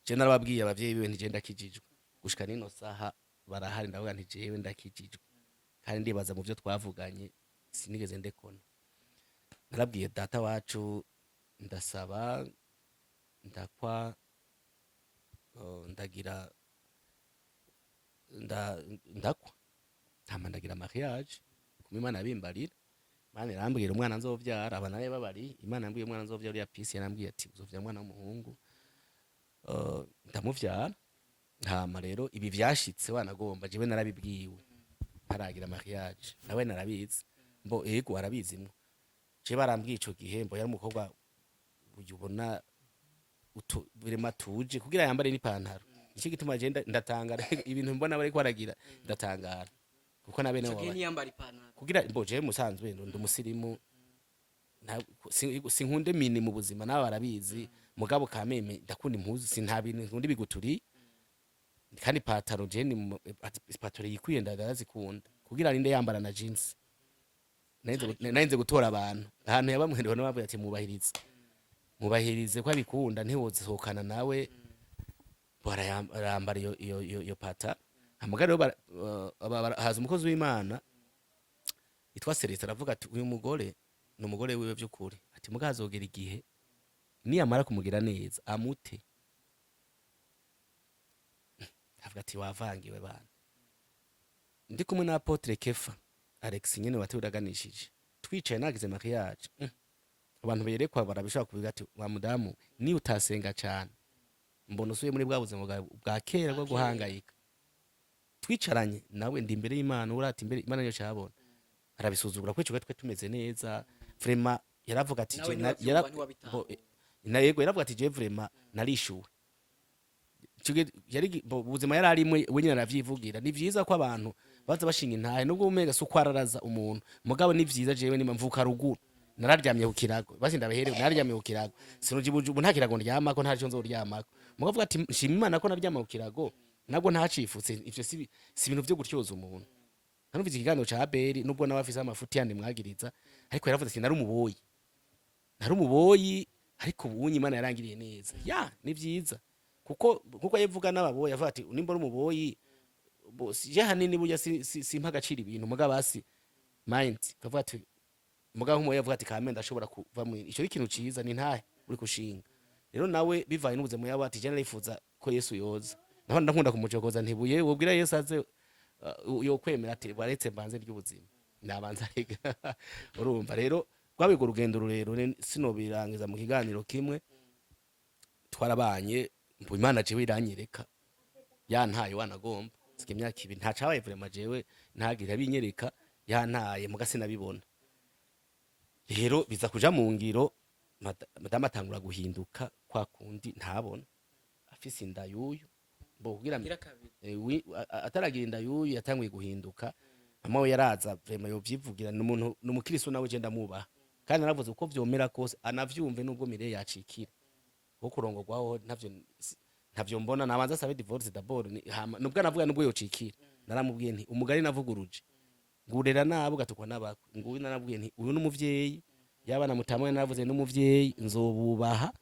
je narababwiye abavyeyi biwe nti je ndakijijwe gushika nino saha barahari ndavuga nti jewe ndakijijwe kandi ndibaza mu byo twavuganye sinigeze ndekona narabwiye data wacu ndasaba ndakwa ndagira ndakwa ntama ndagira mariage kuma Imana yabimbarira Imana irambwira umwana nzovyara aba naye babari Imana yambwiye umwana nzovyara ya pisi yarambwiye ati uzovyara umwana w'umuhungu ndamuvyara ntama rero ibi vyashitse wanagomba jewe narabibwiwe ntaragira mariage nawe narabizi mbo ego arabizimwo je barambwiye ico gihe mbo yari umukobwa uyubona birema tuje kugira yambare n'ipantaro iki gituma je ndatangara ibintu mbona bari kwaragira ndatangara kuko nabene niyambara ipantaro kugira mbo je musanzwe ndi umusirimu sinkunde mini mu buzima nawe barabizi mugabo kameme ndakunda impuzu sintabintu nkundi biguturi kandi pataro je ni pataro yikwiye ndarazikunda kugira ninde yambara na jeans nainze gutora abantu ahantu yabamwende bavuga ati mubahirize ko abikunda ntiwozisohokana nawe barayambara iyo pata amugari haza umukozi w'Imana yitwa Celeste aravuga ati uyu mugore ni umugore wiwe by'ukuri ati mugazogera igihe niyamara kumugira neza amute avuga ati wavangiwe bana ndi kumwe na Apotre Kefa Alex nyene waturaganishije twicaye nagize mariage abantu berekwa barabishaka kubiga ati wa mudamu ni utasenga cyane mbona usuye muri bwa buzima bwa kera bwo guhangayika twicaranye nawe ndi imbere y'Imana urati imbere Imana yo cyabona arabisuzugura kwicuga twe tumeze neza vraiment yaravuga ati yego yaravuga ati je vraiment narishuwe yari ubuzima yari arimwe wenyine aravyivugira ni vyiza ko abantu baza bashinga intahe nubwo umenga so kwararaza umuntu mugabo ni vyiza jewe ni mvuka ruguru nararyamye ku kirago basi ndabaherewe nararyamye ku kirago sinujibuju nta kirago ndyamako nta cyo nzoryamako mugavuga ati shima Imana ko naryama ku kirago nabwo ntacifutse ivyo si ibintu vyo gutyoza umuntu nanumvise ikiganiro ca Abeli nubwo nabafise amafuti yandi mwagiriza ariko yaravuze ati nari umuboyi ariko ubunyi Imana yarangiriye neza ya ni vyiza kuko yevuga n'ababoyi avuga ati nimba ari umuboyi bosi je hanini burya simpa agaciro ibintu muga basi mind kavuga ati muga nk'umuntu yavuga ati kame ndashobora kuva mu ico ikintu ciza ni ntahe uri kushinga rero nawe bivaye n'ubuzima yabo ati je narifuza ko Yesu yoza naho ndakunda kumucokoza ntibuye wobwira Yesu aze yo kwemera ati baretse mbanze ry'ubuzima nabanza rega urumva rero rwabego rugendo rurerure sinobirangiza mu kiganiro kimwe twarabanye mbu Imana jewe iranyereka yantaye wanagomba sike myaka ibi ntacabaye vraiment jewe ntagira binyereka yantaye mugase nabibona rero biza kuja mu ngiro madama atangura guhinduka kwa kundi ntabona afise inda yuyu bo kugira ataragira inda yuyu yatanguye guhinduka mama we yaraza vraiment yovyivugira n'umuntu n'umukristo nawe je ndamubaha kandi naravuze uko vyomera kose anavyumve nubwo mire yacikira wo kurongorwaho ntavyo mbona nabanza sabe divorce d'abord nubwo navuga nubwo yocikira naramubwiye nti umugari navuguruje ngurera nabo gatukwa nabako nguyu narabwiye nti uyu n'umuvyeyi yabana mutamwe naravuze n'umuvyeyi nzobubaha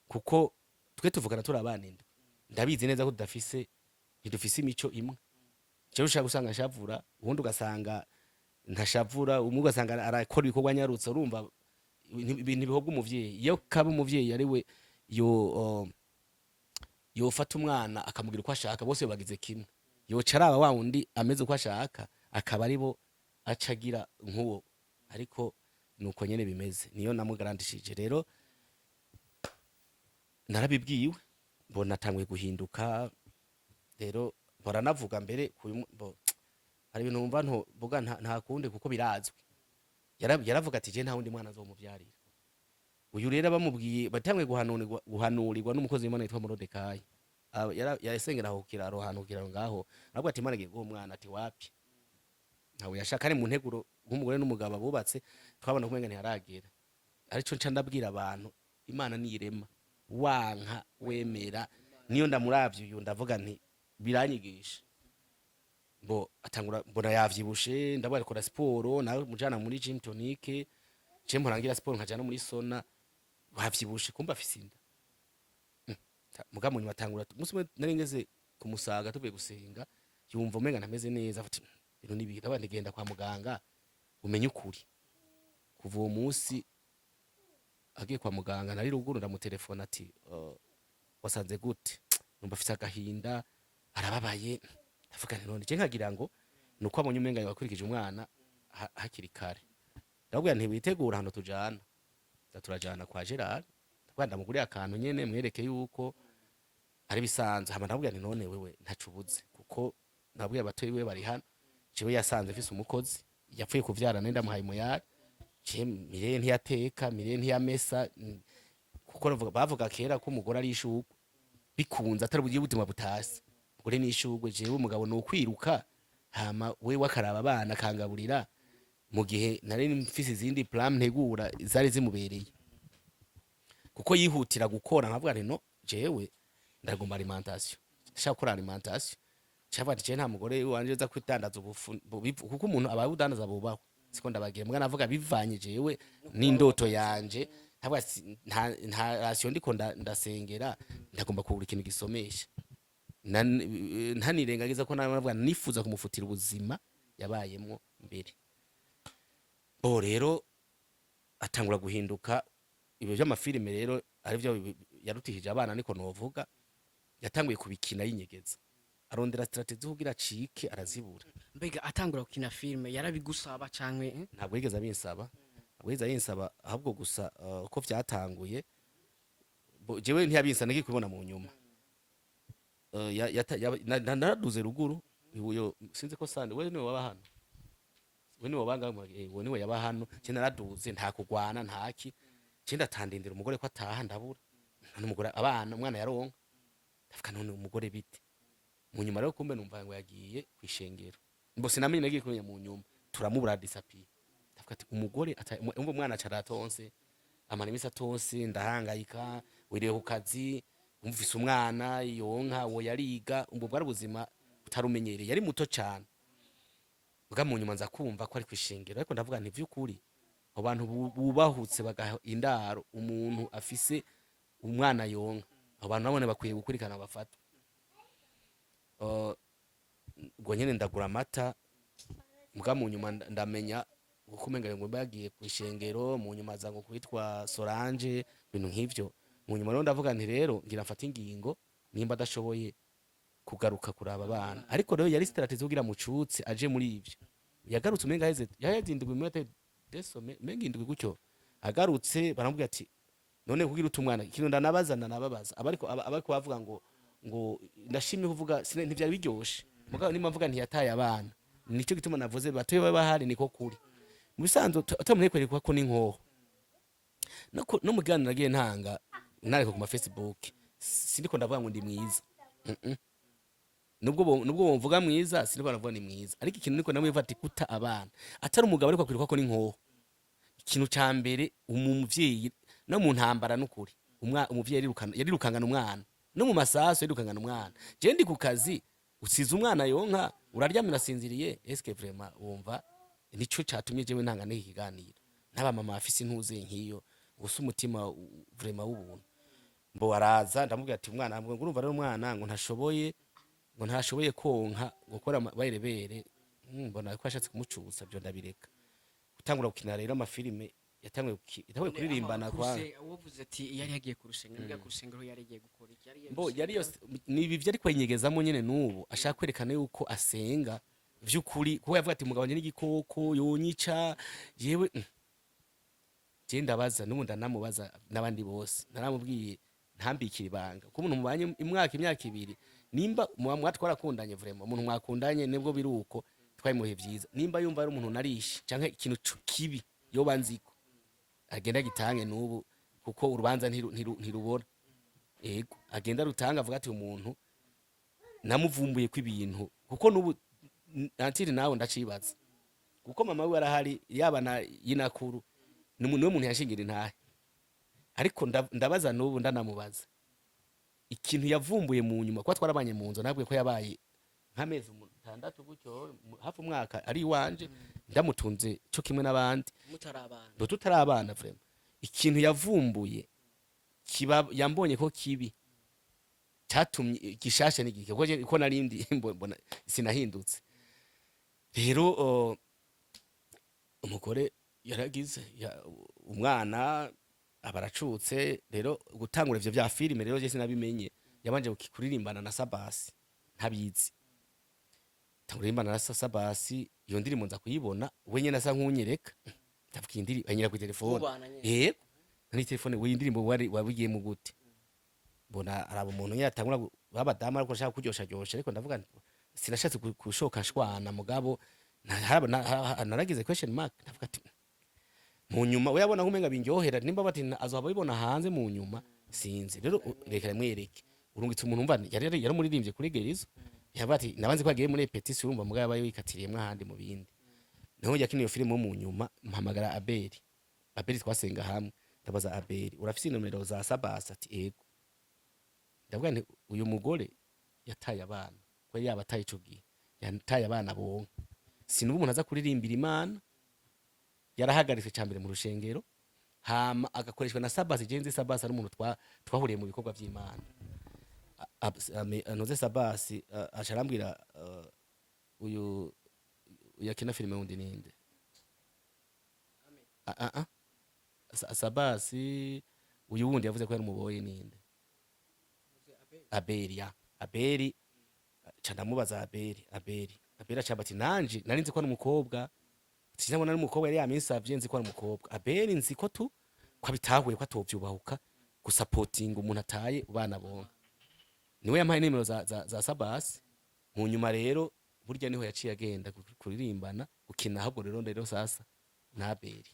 kuko twe tuvugana turabana indi ndabizi neza ko ntidufise imico imwe cyo ushaka gusanga shavura ubundi ugasanga ntashavura umwe ugasanga arakora ibikorwa nyarutse urumva ibintu bihobwa umuvyeyi iyo kaba umuvyeyi ari we yofata umwana akamugira uko ashaka bose bagize kimwe yoca araba wa wundi ameze uko ashaka akaba aribo acagira nk'uwo ariko nuko nyene bimeze niyo namugarantishije rero narabibwiwe mbona atangwe guhinduka rero baranavuga mbere hari ibintu numva ntovuga nta kundi kuko birazwi yaravuga ati je nta wundi mwana azomuvyarira uyu rero bamubwiye batangwe guhanurirwa n'umukozi w'Imana yitwa Morodekayi yarasengera aho kiraro hantu kiraro ngaho nabwo ati Imana igiye guha umwana ati wapi ntawe yashaka ari mu nteguro nk'umugore n'umugabo abubatse twabona kumenga ntiharagera arico nca ndabwira abantu Imana niyirema wanka wemera niyo ndamuravye uyu ndavuga nti biranyigisha mbo atangura mbona yavyibushe ndabona akora siporo nawe mujana muri gym tonique je mporangira siporo nkajana muri sona wavyibushe kumba afise inda muga munyuma atangura umunsi umwe nari ngeze kumusaga tuvuye gusenga yumva umenga ntameze neza afati ibintu nibiki ndabona ndigenda kwa muganga umenye ukuri kuva uwo munsi agiye kwa muganga nari ruguru ndamutelefona ati wasanze gute numva afise agahinda arababaye ndavuga nti none je nkagira ngo nuko abonye umenga yakurikije umwana hakiri kare ndabwira nti witegura hano tujana turajana kwa Gerard ndamuguriye akantu nyene mwereke yuko ari bisanzwe hama ndabwira nti none wewe ntacubuze kuko nabwiye abatoyi we bari hano jewe yasanze mfise umukozi yapfuye kuvyara nenda muhaye muyari je mire ntiyateka mire ntiyamesa kuko bavuga kera ko umugore ari ishugwe bikunze atari bugiye butima butasi umugore ni ishugwe jewe umugabo no kwiruka hama we wakaraba abana kangaburira mu gihe nari mfise izindi plan ntegura zari zimubereye kuko yihutira gukora nkavuga nti no jewe ndagomba alimentation shaka gukora alimentation cyava ati nta mugore wanje za kwitandaza ubufu kuko umuntu aba udandaza bubaho siko ndabagiye mbwa navuga bivanye jewe n'indoto yanje nta ratio ndiko ndasengera ndagomba kugura ikintu gisomesha ntanirengagiza ko navuga nifuza kumufutira ubuzima yabayemwo mbere bo rero atangura guhinduka ibyo by'amafilime rero ari byo yarutihije abana niko novuga yatanguye kubikina yinyegeza arondera strategie kugira cike arazibura mbega atangura gukina filme yarabigusaba canke ntabwo yigeze abinsaba ahubwo gusa uko vyatanguye jewe ntiyabinsana ngiye kubibona mu nyuma naraduze ruguru uyo sinzi ko sande we niwe waba hano we niwe wabanga we niwe yaba hano je naraduze nta kugwana ntaki je ndatandindira umugore ko ataha ndabura n'umugore abana umwana yaronka ndavuga none umugore bite mu nyuma rero kumbe numva ngo yagiye kwishengero mbo sinamenye nagiye kumenya mu nyuma turamubura disappear ndavuga ati umugore umva umwana caratonse amana imisa tonse ndahangayika wiriye ku kazi umvise umwana yonka wo yariga umbo bwari ubuzima utarumenyereye yari muto cyane bwa mu nyuma nza kumva ko ari kwishengero ariko ndavuga nti vy'ukuri abantu bubahutse bagaha indaro umuntu afise umwana yonka abantu babone bakwiye gukurikana bafata ubwo nyene ndagura amata mbwa mu nyuma ndamenya uko umenga ngo bagiye kwishengero mu nyuma za ngo kwitwa Solange bintu nk'ivyo mu nyuma rero ndavuga nti rero ngira mfata ingingo nimba adashoboye kugaruka kuraba abana ariko rero yari strategie kugira mucutse aje muri ivyo yagarutse umenga heze yahezindwe iminota desome menga indwi gutyo agarutse baramubwira ati none kugira utumwana ikintu ndanabaza abariko bavuga ngo ndashimye kuvuga ntivyari biryoshe mugabo nimba mvuga ntiyataye abana nico gituma navuze batoye baba hari niko kuri mu bisanzwe atamunekwereka ko n'inkoho no muganira nagiye ntanga nariko ku ma Facebook sindiko ndavuga ngo ndi mwiza nubwo bumvuga mwiza sindiko ndavuga ni mwiza ariko ikintu niko namwe bafati kuta abana atari umugabo ariko kwiruka ko n'inkoho ikintu ca mbere umuvyeyi no mu ntambara n'ukuri umuvyeyi yarirukangana umwana no mu masaso yarirukangana umwana je ndi ku kazi usize umwana yonka uraryamira sinziriye eske vraiment wumva nico catumye jewe ntanga n'ikiganiro n'aba mama afise intuze nkiyo gusa umutima vraiment w'ubuntu mbo araza ndamubwira ati umwana ngo urumva rero umwana ngo ntashoboye konka gukora bayirebere mbona ko ashatse kumucuza byo ndabireka gutangura gukina rero amafilime yatanguye kuririmbana kwa wovuze ati yari yagiye kurusengero njya kurusengero yari yagiye gukora iki mbo yari yose ni ibi vyari kwenyegezamo nyene nubu ashaka kwerekana yuko asenga vy'ukuri kuko yavuga ati mugabo wanje n'igikoko yonyica yewe je ndabaza n'ubu ndanamubaza n'abandi bose naramubwiye ntambikira ibanga ko umuntu mubanye imyaka ibiri nimba mwatwarakundanye vraiment umuntu mwakundanye nibwo biruko twayimuhe vyiza nimba yumva ari umuntu narishe canke ikintu kibi yo banziko agenda gitange nubu kuko urubanza ntirubora yego agenda rutanga avuga ati umuntu namuvumbuye kw'ibintu kuko nubu antiri nawe ndacibaza kuko mama we arahari yaba na yinakuru n'umuntu yashingira intahe ariko ndabaza nubu ndanamubaza ikintu yavumbuye mu nyuma kwa twarabanye mu nzo nabwe ko yabaye nk'amezi 6 gutyo hafi umwaka ari iwanje ndamutunze cyo kimwe n'abandi mutarabana ndo tutarabana vraiment ikintu yavumbuye kiba yambonye ko kibi cyatumye gishasha n'igike ko narindi mbona sinahindutse rero umugore yaragize umwana abaracutse rero gutangura ivyo vya filime rero je sinabimenye yabanje kuririmbana na Sabasi ntabizi tangurimbana na Sabasi iyo ndirimbo nza kuyibona wenye nasa nkunyereka ndavuga indiri anyira ku telefone ni telefone we indirimbo wabigiye mu gute mbona araba umuntu yatangura babadama ariko ashaka kuryosha ryosha ariko ndavuga sinashatse kushoka shwana mugabo naragize question mark ndavuga ati mu nyuma we yabona nkumenga binjohera nimba bati azoba bibona hanze mu nyuma sinzi rero reka mwereke urungitse umuntu umva yari muririmbye kuri gerizo yabati nabanze ko agiye muri repetition urumva mugabo yabaye wikatiriyemwe handi mu bindi naho yakiniye iyo filime mu nyuma mpamagara Abeli twasenga hamwe ndabaza Abeli urafise nomero za Sabasa ati ego ndavuga nti uyu mugore yataye abana ko yaba ataye ico gihe yataye abana bonka sinubwo umuntu aza kuririmbira Imana yarahagaritse cyambere mu rushengero hama agakoreshwa na Sabasi jenzi Sabasi ari umuntu twahuriye mu bikorwa by'Imana anoze Sabasi acharambwira uyu yakina filime wundi ninde Sabasi uyu wundi yavuze ko yari umuboye ninde Abeli candamubaza Abeli acabati nanje nari nzi ko ari umukobwa sinabona ari umukobwa yari yaminsavye nzi ko ari umukobwa Abeli nzi ko ko bitahuye ko atovyubahuka gusupportinga umuntu ataye ubana bonka niwe yampaye nimero za Sabasi mu nyuma rero burya niho yaciye agenda kuririmbana ukina ahubwo rero sasa na Abeli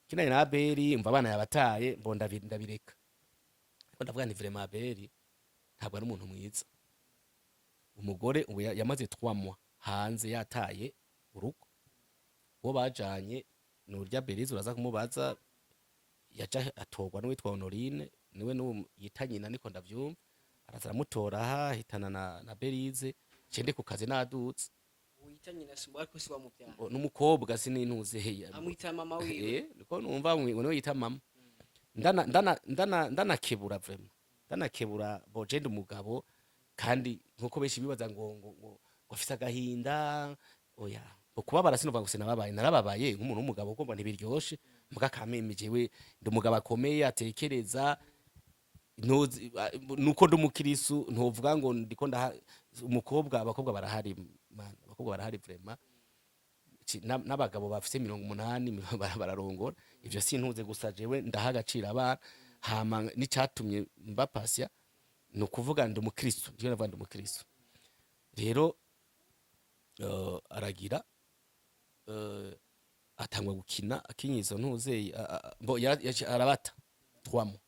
kina na Abeli mva abana yabataye mbonda ndabireka ko ndavuga ni vraiment Abeli ntabwo ari umuntu mwiza umugore ubu yamaze 3 mois hanze yataye urugo bo bajanye n'urya Belize uraza kumubaza yaca atorwa n'uwitwa Honorine niwe no yitanyina niko ndavyumva araza mutora hitana na Belize cende ku kazi nadutse uyitanyina simba ariko si bamubyara n'umukobwa sinintuze heya amwita mama wiwe niko numva niwe yita mama ndana kebura vraiment ndanakebura bojende umugabo kandi nkuko beshi bibaza ngo afise agahinda oya kubabara sinova ngo sinababaye narababaye nk'umuntu w'umugabo ko mbona biryoshe muga kamemejewe ndi umugabo akomeye atekereza nuko ndumukirisu ntovuga ngo ndiko abakobwa barahari man abakobwa barahari vraiment n'abagabo bafise 80 bararongora ivyo sintuze gusa jewe ndahagacira abana hama nicatumye mbapasya no kuvuga ndi umukristo ndiyo navanda umukristo rero aragira atangwa gukina akinyizo ntuze arabata twamo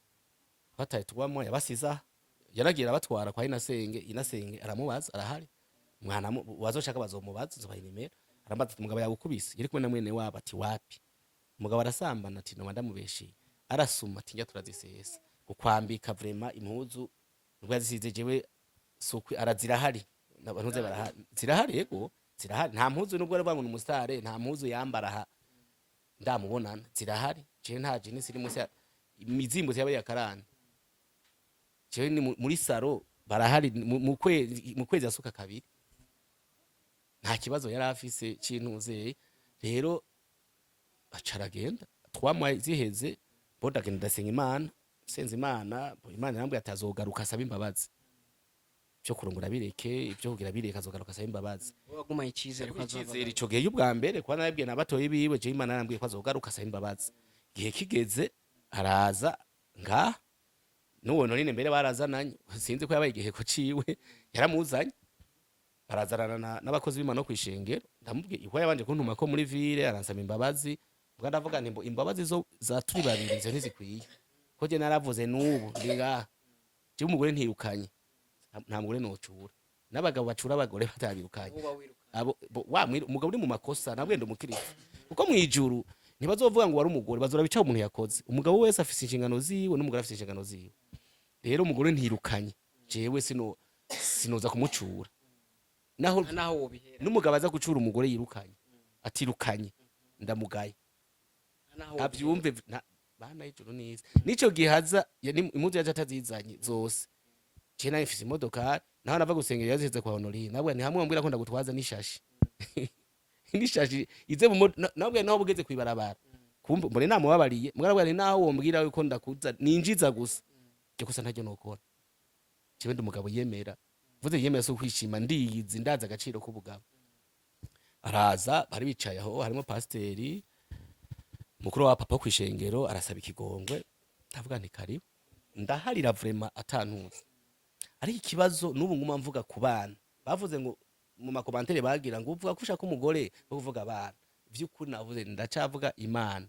bataye twamo yabasiza yaragira abatwara kwa inasenge aramubaza arahari mwana wazoshaka bazomubaza zobaye nimero arambaza umugabo yagukubise yari kumwe na mwene wabo ati wapi umugabo arasambana ati no ndamubeshiye arasuma ati njya turazisesa kukwambika vraiment impuzu nubwo yazisize jewe sokwe arazirahari nabantuze barahari zirahari yego zirahari nta mpuzu nubwo ari banguna umusitare nta mpuzu yambara ha ndamubonana zirahari je nta jini siri musi imizimbo yabaye akarana je ni muri saro barahari mu kwezi asuka kabiri nta kibazo yari afise cintuze rero acaragenda twamwa ziheze bodagenda ndasenga Imana senze Imana yambwiye atazogaruka asaba imbabazi cyo kurungura bireke ibyo kugira bireke azogaruka asaba imbabazi waguma ikizere ko azogaruka ico gihe y'ubwa mbere kwa nabwiye nabatoye biwe je Imana yambwiye ko azogaruka asaba imbabazi gihe kigeze araza nga nuwono nine mbere barazananye sinzi ko yabaye igihe ko ciwe yaramuzanye barazarana n'abakozi b'Imana no kwishengero ndamubwiye ko yabanje kuntuma ko muri ville aransaba imbabazi ubwo ndavuga nti imbabazi zo zaturi babiri izo ntizikwiye ko je naravuze nubu ndinga je umugore ntirukanye nta mugore nocura n'abagabo bacura abagore batabirukanye abo umugabo uri mu makosa nabwe ndo mukirisi kuko mwijuru ntibazovuga ngo wari umugore bazora bica umuntu yakoze umugabo wese afise inshingano ziwe n'umugore afise inshingano ziwe rero umugore ntirukanye jewe sinoza kumucura naho naho wobihera n'umugabo aza gucura umugore yirukanye atirukanye ndamugaye naho avyumve bana ijuru neza nico gihaza impuzu yaje atazizanye zose je nayo mfise imodoka naho nava gusengera yaziheze kwa Honorine nabwo ni hamwe wambwira ko ndagutwaza n'ishashi n'ishashi ize mu nabwo naho bugeze kwibarabara kumbe mbone namubabariye mwarabwo ni naho wombwira yuko ndakuza ninjiza gusa cyo gusa ntajye nokora jewe ndi umugabo yemera vuze yemera so kwishima ndiyizi ndaza agaciro k'ubugabo araza bari bicaye aho harimo pasiteri mukuru wa papa kwishengero arasaba ikigongwe ndavuga nti karibu ndaharira vraiment atantuze ari ikibazo n'ubu nguma mvuga ku bana bavuze ngo mu makomantere bagira ngo uvuga ko ushaka umugore wo kuvuga abana vy'ukuri navuze ndacavuga imana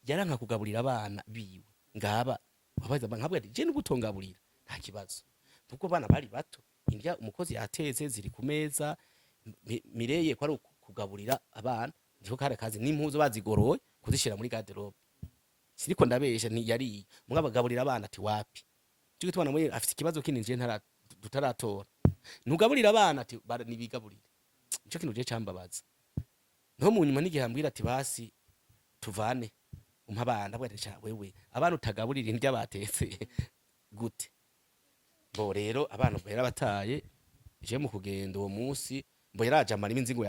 yaranka kugaburira abana biwe ngaba babaza nkabwa ati je n'ugutongaburira nta kibazo kuko bana bari bato indya umukozi yateze ziri ku meza mireye ko ari kugaburira abana ndiko kare kazi n'impuzo bazigoroye kuzishira muri garderobe siriko ndabesha ni yari mugabagaburira abana ati wapi cyo gitwana muri afite ikibazo kinini je tutaratora ntugaburira abana ati nibigaburire cyo kintu je cambabaza no mu nyuma n'igihambwira ati basi tuvane abana bwarisha wewe abana utagaburira indya batetse gute bo rero abana bwera bataye je mu kugenda uwo munsi mbo yaraje amara inzingo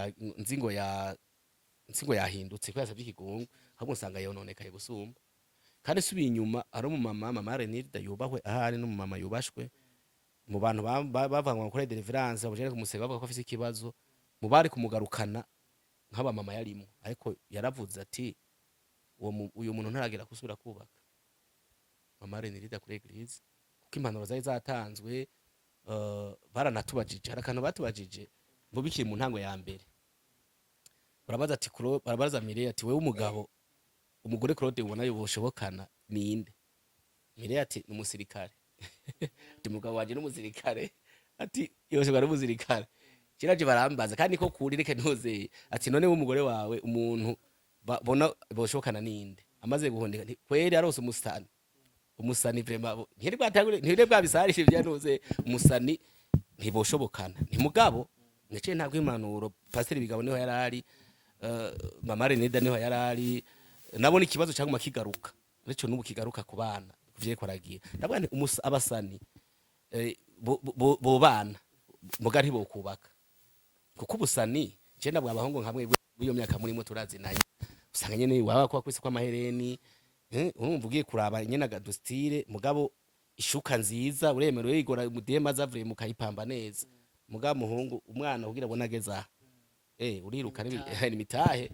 yahindutse ko yasabye ikigongo ahubwo nsanga yononekaye gusumba kandi subiye inyuma ari mu mama Renilda yubahwe ahari no mu mama yubashwe mu bantu bavangwa kuri deliverance abujere kumusega bavuga ko afise ikibazo mu bari kumugarukana nk'aba mama yarimo ariko yaravuze ati uyu muntu ntaragira kusubira kubaka mama Renilda kuri eglise kuko impanuro zari zatanzwe baranatubajije harakantu batubajije ngo bikiri mu ntango ya mbere barabaza ati barabaza Mireille ati wewe umugabo umugore Claude ubona yoboshobokana ninde Mireille ati n'umusirikare ati mugabo waje n'umusirikare ati yoshobora n'umusirikare kiraje barambaza kandi ko kuri reke ntuze ati none umugore wawe umuntu bona boshobokana ninde amaze guhondeka kweri arose umusani vraiment ntire bwabisarishe ibyanuze umusani ntiboshobokana ntimugabo nece ntabwo impanuro pasteur bigabo niho yarari mama Renilda niho yarari nabona ikibazo cyangwa kigaruka nico nubu kigaruka ku bana kuvye koragiye ndabwana abasani bo bana mugari bo kubaka kuko ubusani je nabwo abahungu nkamwe b'iyo myaka muri turazi nayo usanga nyene waba kwa kwisi kwa mahereni urumva ugiye kuraba nyene agadustire mugabo ishuka nziza uremerewe igora mudema zavure mukayipamba neza mugabo muhungu umwana kugira abona ageza uriruka n'imitahe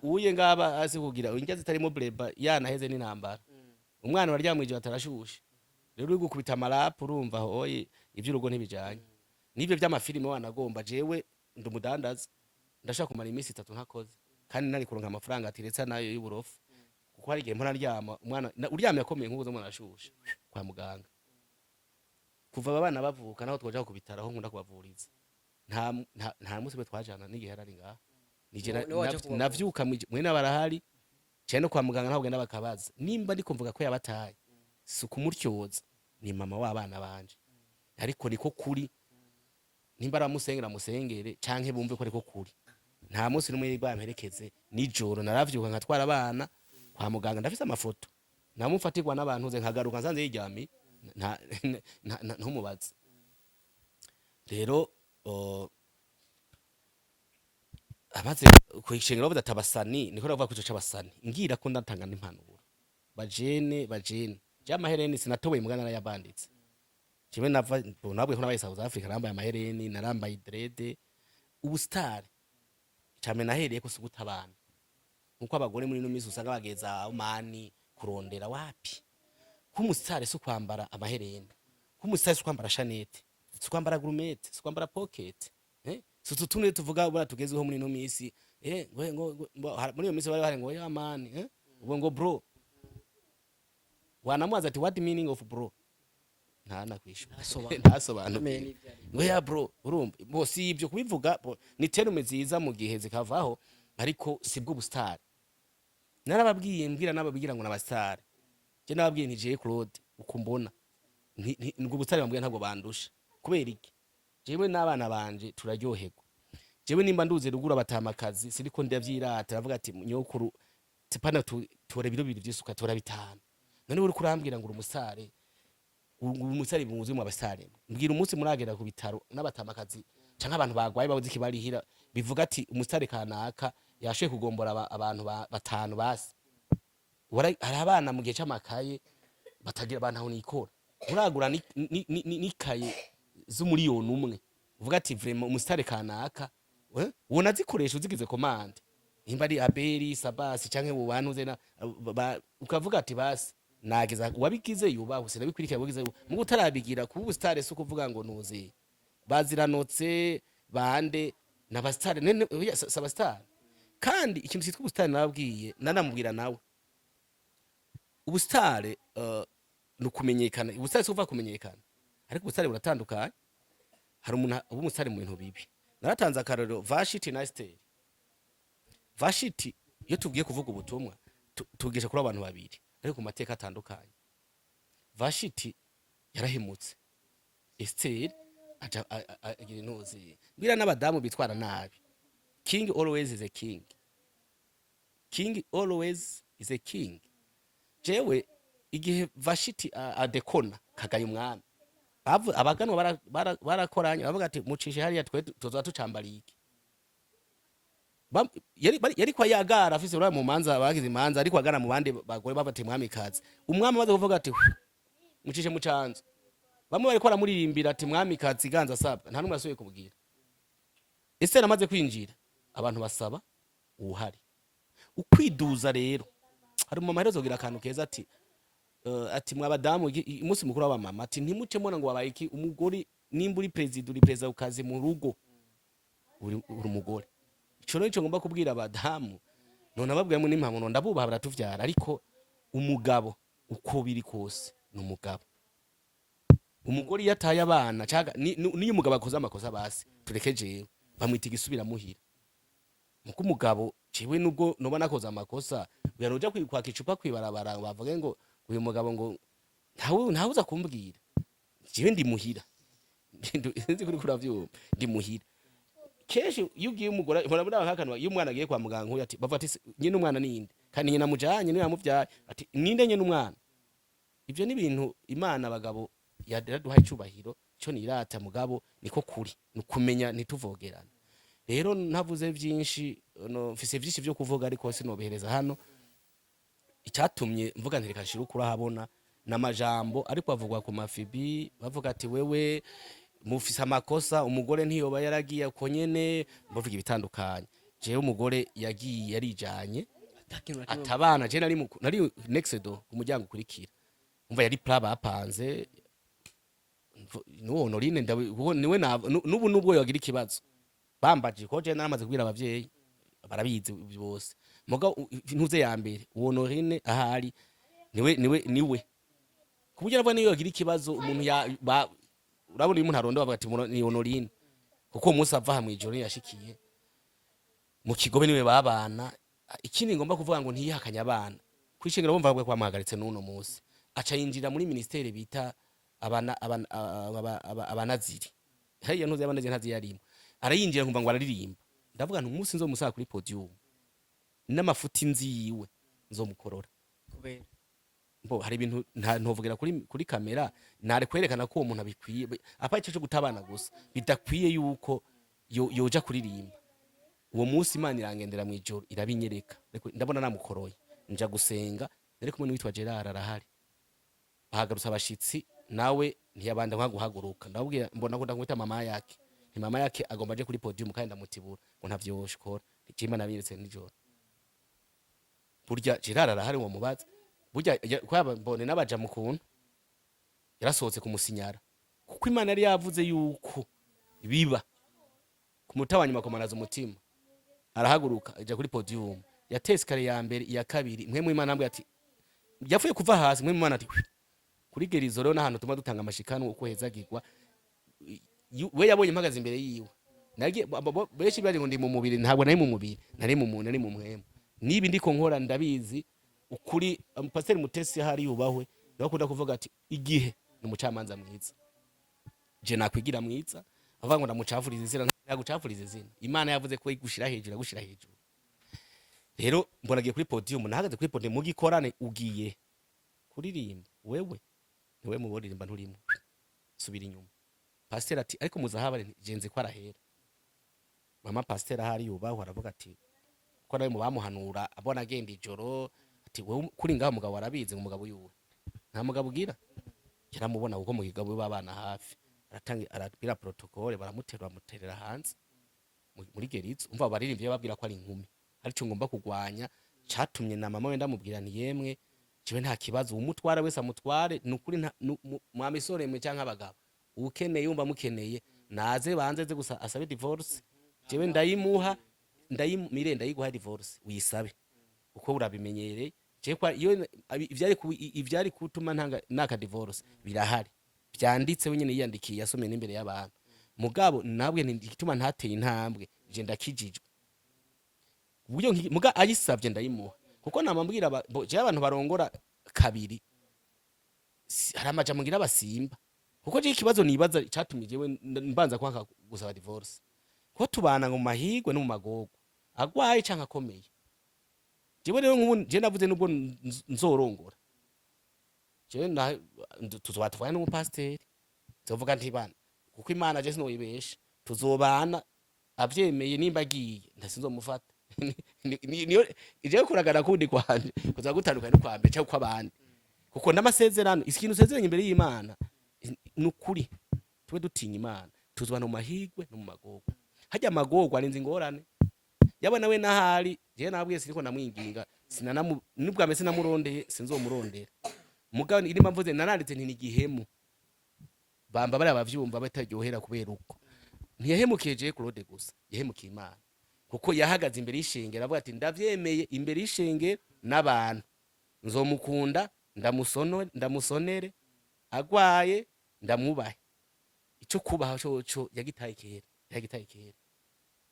uyu ngaba azi kugira indya zitarimo breba yanaheze n'intambara umwana waryamwije atarashushe rero uri gukubita amarapu urumva hoye ivy'urugo ntibijanye nivyo by'amafilime wanagomba jewe ndumudandaza ndashaka kumara iminsi 3 ntakoze kandi nari kuronka amafaranga atiretse nayo y'uburofu kuko hari igihe mpora ndyama umwana uryamye akomeye nk'ubuzo mwana ashushe kwa muganga kuva abana bavuka naho twaje kubitaraho nkunda kubavuriza nta munsi twajana n'igihe yarari ngaha nije navyuka mwene barahari cyane kwa muganga ntabwo genda bakabaza nimba ndiko mvuga ko yabataye suku muryoza ni mama w'abana banje ariko niko kuri nimba aramusengera musengere canke bumve ko ariko kuri nta munsi numwe bamperekeze nijoro naravyuka nkatwara abana kwa muganga ndafise amafoto namufatirwa n'abantu ze nkagaruka nsanze yiryami ntumubaze rero amaze kwishengera bavuga atabasani niko ravuga kuco c'abasani ngira ko ndatanga n'impanuro bajene jamahereni sinatoboye mugana narayabanditse kibe nava nabwe ko nabaye South Africa nambaye amahereni narambaye dread ubustar cyame nahereye ko suguta abana nkuko abagore muri no misi usanga bageza umani kurondera wapi kumusare so kwambara amahereni kumusare so kwambara chanete so kwambara gourmet so kwambara pocket tutune tuvuga bura tugezeho muri no misi ngo muri yo misi bari bahari ngo ya man ubwo ngo bro wanamwaza ati what meaning of bro ntana kwishura ntasobanuye ngo ya bro urumva bose ibyo kubivuga ni terme nziza mu gihe zikavaho ariko sibwo ubustar narababwiye mbwira nababwira ngo nabastar je nababwiye nti je Claude ukumbona ngo ubustar bambwiye ntabwo bandusha kubera iki jewe n'abana banje turaryoherwa. Jewe nimba nduze rugura batamakazi siriko ndavyirata aravuga ati nyokuru tipana tora biro bibiri vy'isuka tora bitanu. None uri kurambwira ngo umusare umusare muzi mu abasare. Mbwira umunsi muragera ku bitaro n'abatamakazi canke abantu bagwaye babuze kibarihira bivuga ati umusare kanaka yashoye kugombora abantu batanu basi. Hari abana mu gihe c'amakaye batagira abantu aho nikora. Muragura nikaye z'umuriyoni umwe. Uvuga ati vraiment umusare kanaka wona zikoresha uzigize commande. Imba ari Abeli Sabasi canke mu bantu zena ukavuga ati basi nageza wabigize yubaho sinabikwirikira wabigize mu gutarabigira kuba ubustare so kuvuga ngo nuze baziranotse bande n'abastare nene sabastare kandi ikintu cyitwa ubustare nababwiye nanamubwira nawe ubustare nukumenyekana ubustare so kuva kumenyekana ariko ubustare buratandukanye hari umuntu ubumustare mu bintu bibi naratanze akarero Vashiti na Esther Vashiti iyo tugiye kuvuga ubutumwa tugisha kuri abantu babiri ariko ku mateka atandukanye. Vashiti yarahemutse Esther agira intuzi mbira n'abadamu bitwara nabi. King always is a king. King always is a king. Jewe igihe Vashiti adekona kagaye umwami abaganwa barakoranye bavuga ati mucishe hariya twe tuzoza tucambariye iki. Yari kwa yagara afise ura mu manza bagize imanza ariko agana mu bande bagore babati mwami kazi umwami baze kuvuga ati mucishe mucanzo bamwe bari kora muririmbira ati mwami kazi ganza sabwa nta numwe asuye kubwira. Ese namaze kwinjira abantu basaba uhari ukwiduza rero hari mu maherezo gira akantu keza ati mwabadamu umunsi mukuru w'abamama ati ntimuce mbona ngo wabaye iki umugore nimba uri president ukaze mu rugo uri umugore. Ico nico ngomba kubwira abadamu none ababwiyemo n'impamvu ndabubaha baratuvyara ariko umugabo uko biri kose n'umugabo. Umugore yataye abana caga niyo umugabo akoze amakosa basi tureke jewe bamwita igisubira muhira. Muko umugabo jewe nubwo noba nakoze amakosa uyaroja kwaka icupa kwibarabara bavuge ngo uyu mugabo ngo ntawe uza kumbwira jewe ndi muhira nzi kuri kuravyumva ndi muhira. Keshi yugiye umugore murabura hakanwa iyo umwana agiye kwa muganga nkuya ati bava ati nyine umwana ninde kandi nyina mujanye niwe yamuvyaye ati ninde nyine umwana. Ivyo ni ibintu Imana abagabo yaraduhaye icubahiro cyo nirata mugabo niko kuri nukumenya nituvogerana. Rero ntavuze vyinshi no mfise vyinshi vyo kuvuga ariko sinobehereza hano icyatumye mvuga nti reka shira kuri habona n'amajambo ariko avugwa ku mafibi bavuga ati wewe mufise amakosa umugore ntiyoba yaragiye uko nyene mbavuga ibitandukanye. Jewe umugore yagiye yarijanye atabana je nari nexedo umuryango ukurikira umva yari pla bapanze nuwo norine niwe nubu nubwo yagira ikibazo bambaje ko je naramaze kubwira abavyeyi barabizi bose muga ntuze ya mbere uwo norine ahari niwe kuburyo nabwo niyo yagira ikibazo umuntu urabona umuntu aronda bavuga ati ni honorine kuko umunsi ava hamwe ijoro yashikiye mu kigobe niwe babana. Ikindi ngomba kuvuga ngo ntiyihakanya abana kwishingiro bumva bwo kwamahagaritse n'uno munsi aca yinjira muri ministeri bita abanaziri hariya ntuze abanazi ntazi yarimo arayinjira nkumva ngo araririmba ndavuga nti umunsi nzomusaka kuri podium n'amafuti nziwe nzomukorora kubera mbo hari ibintu ntovugira kuri kamera nare kwerekana ko uwo muntu abikwiye apa cyo gutabana gusa bidakwiye yuko yoja kuririmba. Uwo munsi Imana irangendera mu ijoro irabinyereka ndabona namukoroye nja gusenga nari kumwe n'uwitwa Gerard arahari bahagarutse abashitsi nawe ntiyabanda nka guhaguruka ndabubwira mbona ko ndangwita mama yake ni mama yake agomba aje kuri podium kandi ndamutibura ngo ntavyoshikora ikimana nabiretse nijoro burya Gerard arahari uwo mubaza burya kwaba mbone nabaja mu kuntu yarasohotse kumusinyara kuko Imana yari yavuze yuko biba kumutawanyuma komanaza umutima arahaguruka aja kuri podium yatesikare ya mbere iya kabiri mwe mu Imana ambwe ati yafuye kuva hasi mwe mu Imana ati kuri gerizo rero nahantu tuma dutanga amashikano uko hezagirwa we yabonye impagaze imbere yiwe nagiye beshi bari ngo ndi mu mubiri ntabwo nari mu mubiri nari mu muntu nari mu mwema nibi ndiko nkora ndabizi ukuri Pasteur Mutesi hari yubahwe bakunda kuvuga ati igihe n'umucamanza mwiza je nakwigira mwiza avuga ngo ndamucafuriza izina ntagucafuriza izina Imana yavuze ko igushira hejuru agushira hejuru rero mbona agiye kuri podium nahagaze kuri podium mu gikorane ugiye kuririmba wewe niwe mu boririmba nturimo subira inyuma pasteur ati ariko muzahabare jenze ko arahera mama pasteur ahari yubaho aravuga ati ko nawe mu bamuhanura abona agenda ijoro ati wewe kuri ngaho mugabo warabize ngo mugabo yuwe nta mugabo ugira kiramubona kuko mu gigabo babana hafi aratangira arabwira protocole baramuterura muterera hanze muri geritso umva baririmbye babwira ko ari inkumi arico ngomba kugwanya catumye na mama wenda mubwira ni yemwe jewe nta kibazo umutwara wese amutware nukuri mwa misore mwe canka abagabo ukeneye yumva mukeneye naze banze gusa asabe divorce jewe ndayimuha ndayiguha divorce uyisabe uko urabimenyereye je kwa iyo ivyari kutuma ntanga naka divorce birahari byanditse wenyene yiyandikiye yasomye n'imbere y'abantu mugabo nabwe ntigituma ntateye intambwe je ndakijijwe uburyo muga ayisavye ndayimuha kuko namambwira je abantu barongora kabiri hari amajambo ngira basimba kuko je ikibazo nibaza catumye jewe mbanza kwanka gusaba divorce ko tubana ngo mahigwe no mu magogo agwaye canka akomeye jewe rero nk'ubu je navuze nubwo nzorongora je tuzobatuvana n'umupasiteri tuvuga nti bana kuko Imana je sinoyibesha tuzobana avyemeye nimba agiye ndasinzomufata niyo ije kuragara kundi kwanje kuza gutandukana no kwambe cyo kwabandi kuko n'amasezerano ikintu usezeranye imbere y'Imana nukuri twe dutinya Imana tuzobana mu mahigwe no mu magogo hajya amagogo arinze ingorane yaba nawe nahari je nabwiye siriko namwinginga nubwo amese namurondeye sinzomurondera mugabo irimo mvuze naranditse nti nigihemu bamba bari abavyumva bataryohera kubera uko ntiyahemukeje Claude gusa yahemukiye Imana kuko yahagaze imbere y'ishengero avuga ati ndavyemeye imbere y'ishengero n'abantu nzomukunda ndamusonere agwaye ndamwubahe ico kubaha cyo yagitaye kera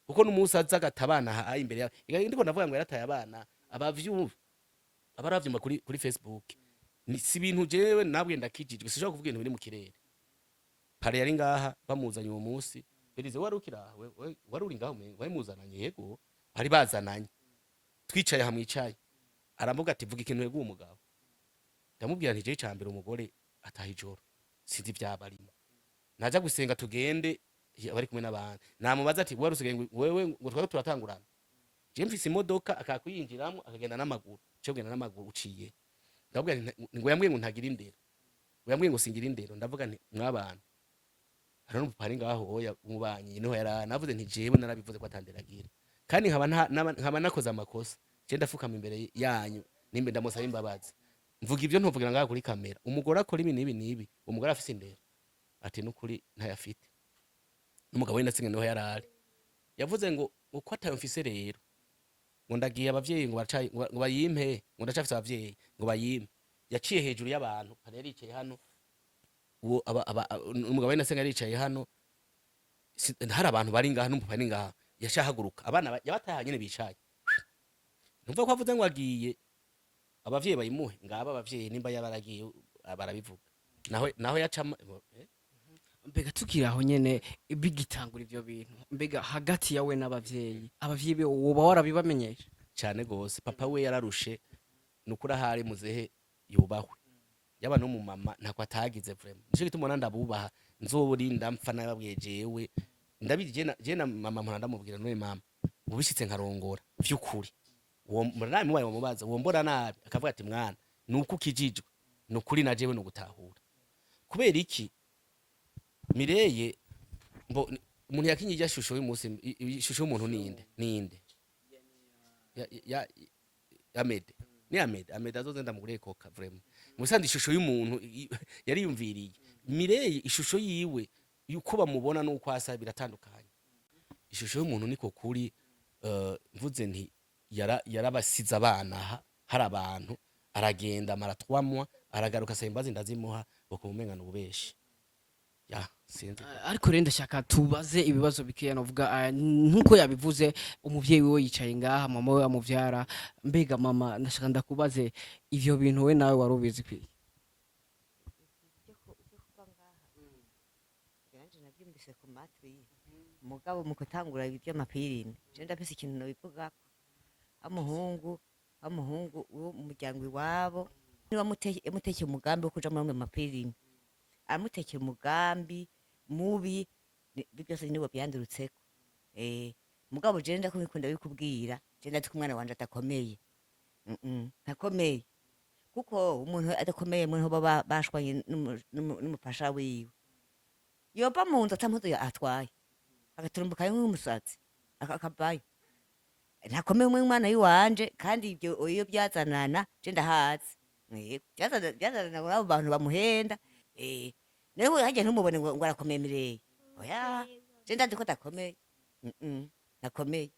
kuko n'umunsi azaгаtabana ha imbere yawe ndiko ndavuga ngo yarataye abana abavyumva abaravyumva kuri Facebook ni si bintu jewe nabwe ndakijijwe sishaka kuvuga ibintu biri mu kirere pare yari ngaha bamuzanye uwo munsi berize wari uri ngaho mwe muzananye yego bari bazananye twicaye hamwe icaye aravuga ati vuga ikintu yego umugabo ndamubwira nti je cambere umugore ataha ijoro sinzi vyabarimo naja gusenga tugende bari kumwe n'abandi namubaza ati wari usigaye wewe ngo twari turatangurana je mfise imodoka akakuyinjiramo akagenda n'amaguru cyo kugenda n'amaguru uciye ndabwira ngo yambwiye ngo ntagira indero ngo yambwiye ngo singira indero ndavuga nti mwabana arano pari ngaho oya umubanyi niho yara navuze nti jewe narabivuze ko atanderagira kandi nkaba nakoze amakosa je ndafukama imbere yanyu nimbe ndamusaba imbabazi mvuga ibyo ntuvugira ngaho kuri kamera umugore akora ibi nibi umugore afise indero ati nukuri ntayafite umugabo wenda singe niho yarari yavuze ngo uko atayo mfise rero ngo ndagiye abavyeyi ngo bayimpe ngo ndacafise abavyeyi ngo bayimpe yaciye hejuru y'abantu hari yaricaye hano uwo umugabo wenda singe yaricaye hano hari abantu bari ngaha n'umupapa ari ngaha yashahaguruka abana yabataha nyene bicaye numva ko avuze ngo agiye abavyeyi bayimuhe ngaba abavyeyi nimba yabaragiye barabivuga naho yacama mbega tukira aho nyene bigitangura ivyo bintu mbega hagati yawe n'abavyeyi abavyeyi be woba warabibamenyesha cyane gose papa we yararushe nukura hari muzehe yubahwe yaba no mu mama ntako atagize vraiment nico gituma ndabubaha nzoburinda mpfa nababwiye jewe ndabije je na mama mpana ndamubwira none mama ubishitse nkarongora vy'ukuri uwo muranaye mubaye mubaza uwo mbora nabi akavuga ati mwana nuko ukijijwe nukuri na jewe no gutahura kubera iki Mireye mbo umuntu yakinyije shusho y'umunsi ishusho y'umuntu ninde ya Amede ni Amede azozenda mugure koka vraiment musandi ishusho y'umuntu yari yumviriye Mireye ishusho yiwe yuko bamubona nuko asa biratandukanye ishusho y'umuntu niko kuri mvuze nti yarabasiza abana hari abantu aragenda maratwamwa aragaruka sayimbazi ndazimuha bokumumengana ububeshi ya sinzi ariko renda shaka tubaze ibibazo bikeya novuga nkuko yabivuze umuvyeyi we yicaye ngaha mama we amuvyara mbega mama ndashaka ndakubaze ivyo bintu we nawe warubizi kwi nanje navyumvise ku matwi mugabo mu gutangura ivy'amapirime je ndafise ikintu nobivugako amuhungu wo mu muryango iwabo yamutekeye umugambi wo kuja muri amwe mapirime aramutekeye umugambi mubi byose nibo byandurutseko mugabo je ndakubikunda bikubwira je ndazi ko umwana wanje adakomeye ntakomeye kuko umuntu adakomeye muri baba bashwanye n'umufasha wiwe yoba mu nzu atampuzu atwaye agaturumbukayo nk'umusatsi akavayo ntakomeye umwana yiwanje kandi ibyo iyo byazanana je ndahazi byazanana n'abo bantu bamuhenda nawe hajya ntumubone ngo arakomeye Mireye oya je ndazi ko adakomeye ntakomeye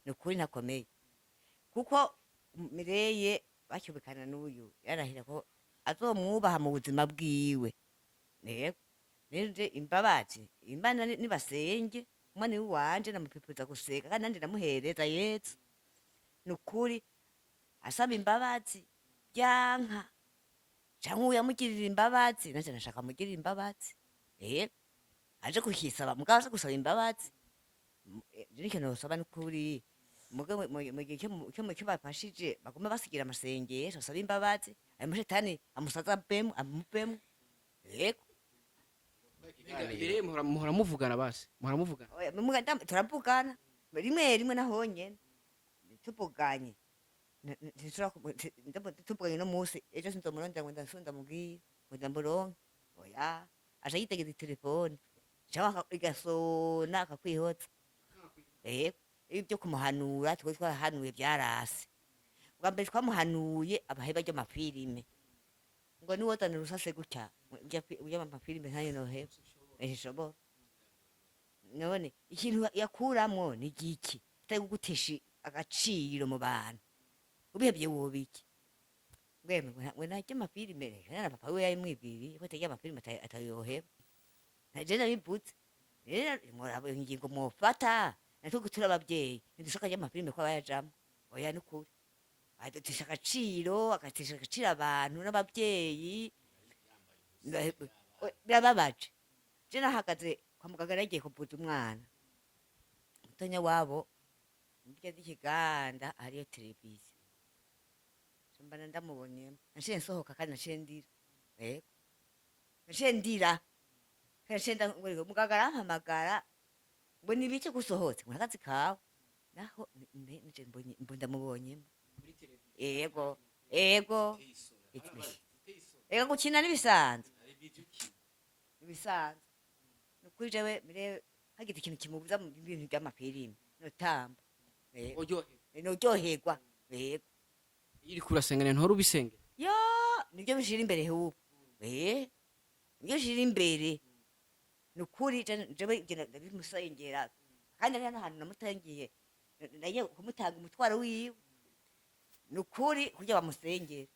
ni ukuri ntakomeye kuko Mireye bacyubikana n'uyu yarahira ko azomwubaha mu buzima bwiwe nje imbabazi imana nibasenge umwana wanje namupipuza guseka kandi nanje namuhereza Yesu nukuri asaba imbabazi byanka canke uyamugirira imbabazi nanje nashaka mugirira imbabazi aje kukisaba mugabo aje gusaba imbabazi niko nosaba nukuri mugihe cyo bafashije baguma basigira amasengesho asaba imbabazi ayo mushetani amusaza amupemu yego Mbere muhora muvugana basi muhora muvugana turavugana rimwe nahonyene tuvuganye tuvuganye no musi ejo sinzomurondera ngo ndansunda mubwire ngo ndamuronke oya aja yitegeza itelefone cyangwa igasona akakwihotsa ibyo kumuhanura twe twarahanuye byarase bwa mbere twamuhanuye abaheba ry'amafilime ngo ni wotana rusase gutya y'amafilime ntayo noheba shobora none ikintu yakuramwo ni giki kitari gugutesha agaciro mu bantu ubihebye wobiki ngwe najya amafilime na papa we yayimwibwiriye ko atajya amafilime atayoheba naje nabivutse murabo ingingo mufata natwe gutura ababyeyi ntidushaka ajya amafilime ko abayajamo oya nukuri adutesha agaciro agatesha agaciro abantu n'ababyeyi birababaje je nahagaze kwa muganga nagiye kuvuza umwana mutonya wabo mbya z'ikiganda hariyo televiziyo mbana ndamubonyemo naciye nsohoka kandi naciye ndira naciye ndira ngo muganga arampamagara ngo nibiki gusohotse ngo akazi kawe naho nje ndamubonyemo ego gukina n'ibisanzwe nukuri jewe Mireye hagize ikintu kimubuza mu bintu by'amafilime notamba noryoherwa yego iri kurasengana ntora ubisenge yo nibyo bishira imbere hubu nibyo bishira imbere nukuri jewe ndabimusengera kandi ari n'ahantu namutangiye nagiye kumutanga umutwaro wiwe nukuri kurya bamusengera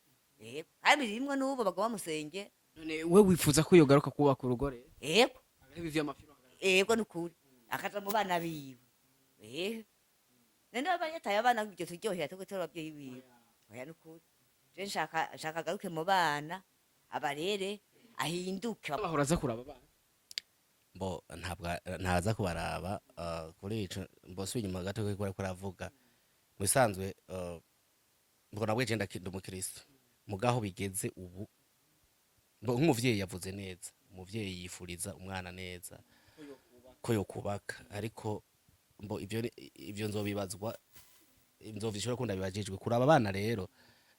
kandi rimwe n'ubu bagwa bamusengera none we wifuza ko yogaruka kubaka urugo rero ibi vy'amafilime nukuri akaza mu bana biwe none abanyataye abana ibyo turyohera tugutora ababyeyi biwe oya nukuri je nshaka agaruke mu bana abarere ahinduke bahora aza kuraba abana mbo ntaza kubaraba kuri ico mbo suye inyuma gato ko kuravuga musanzwe mbo nabwe je ndakindi umukristo mugaho bigeze ubu mbo nk'umuvyeyi yavuze neza umuvyeyi yifuriza umwana neza ko yokubaka ariko mbo ivyo nzobibazwa nzovishora ko ndabibajijwe kuraba abana rero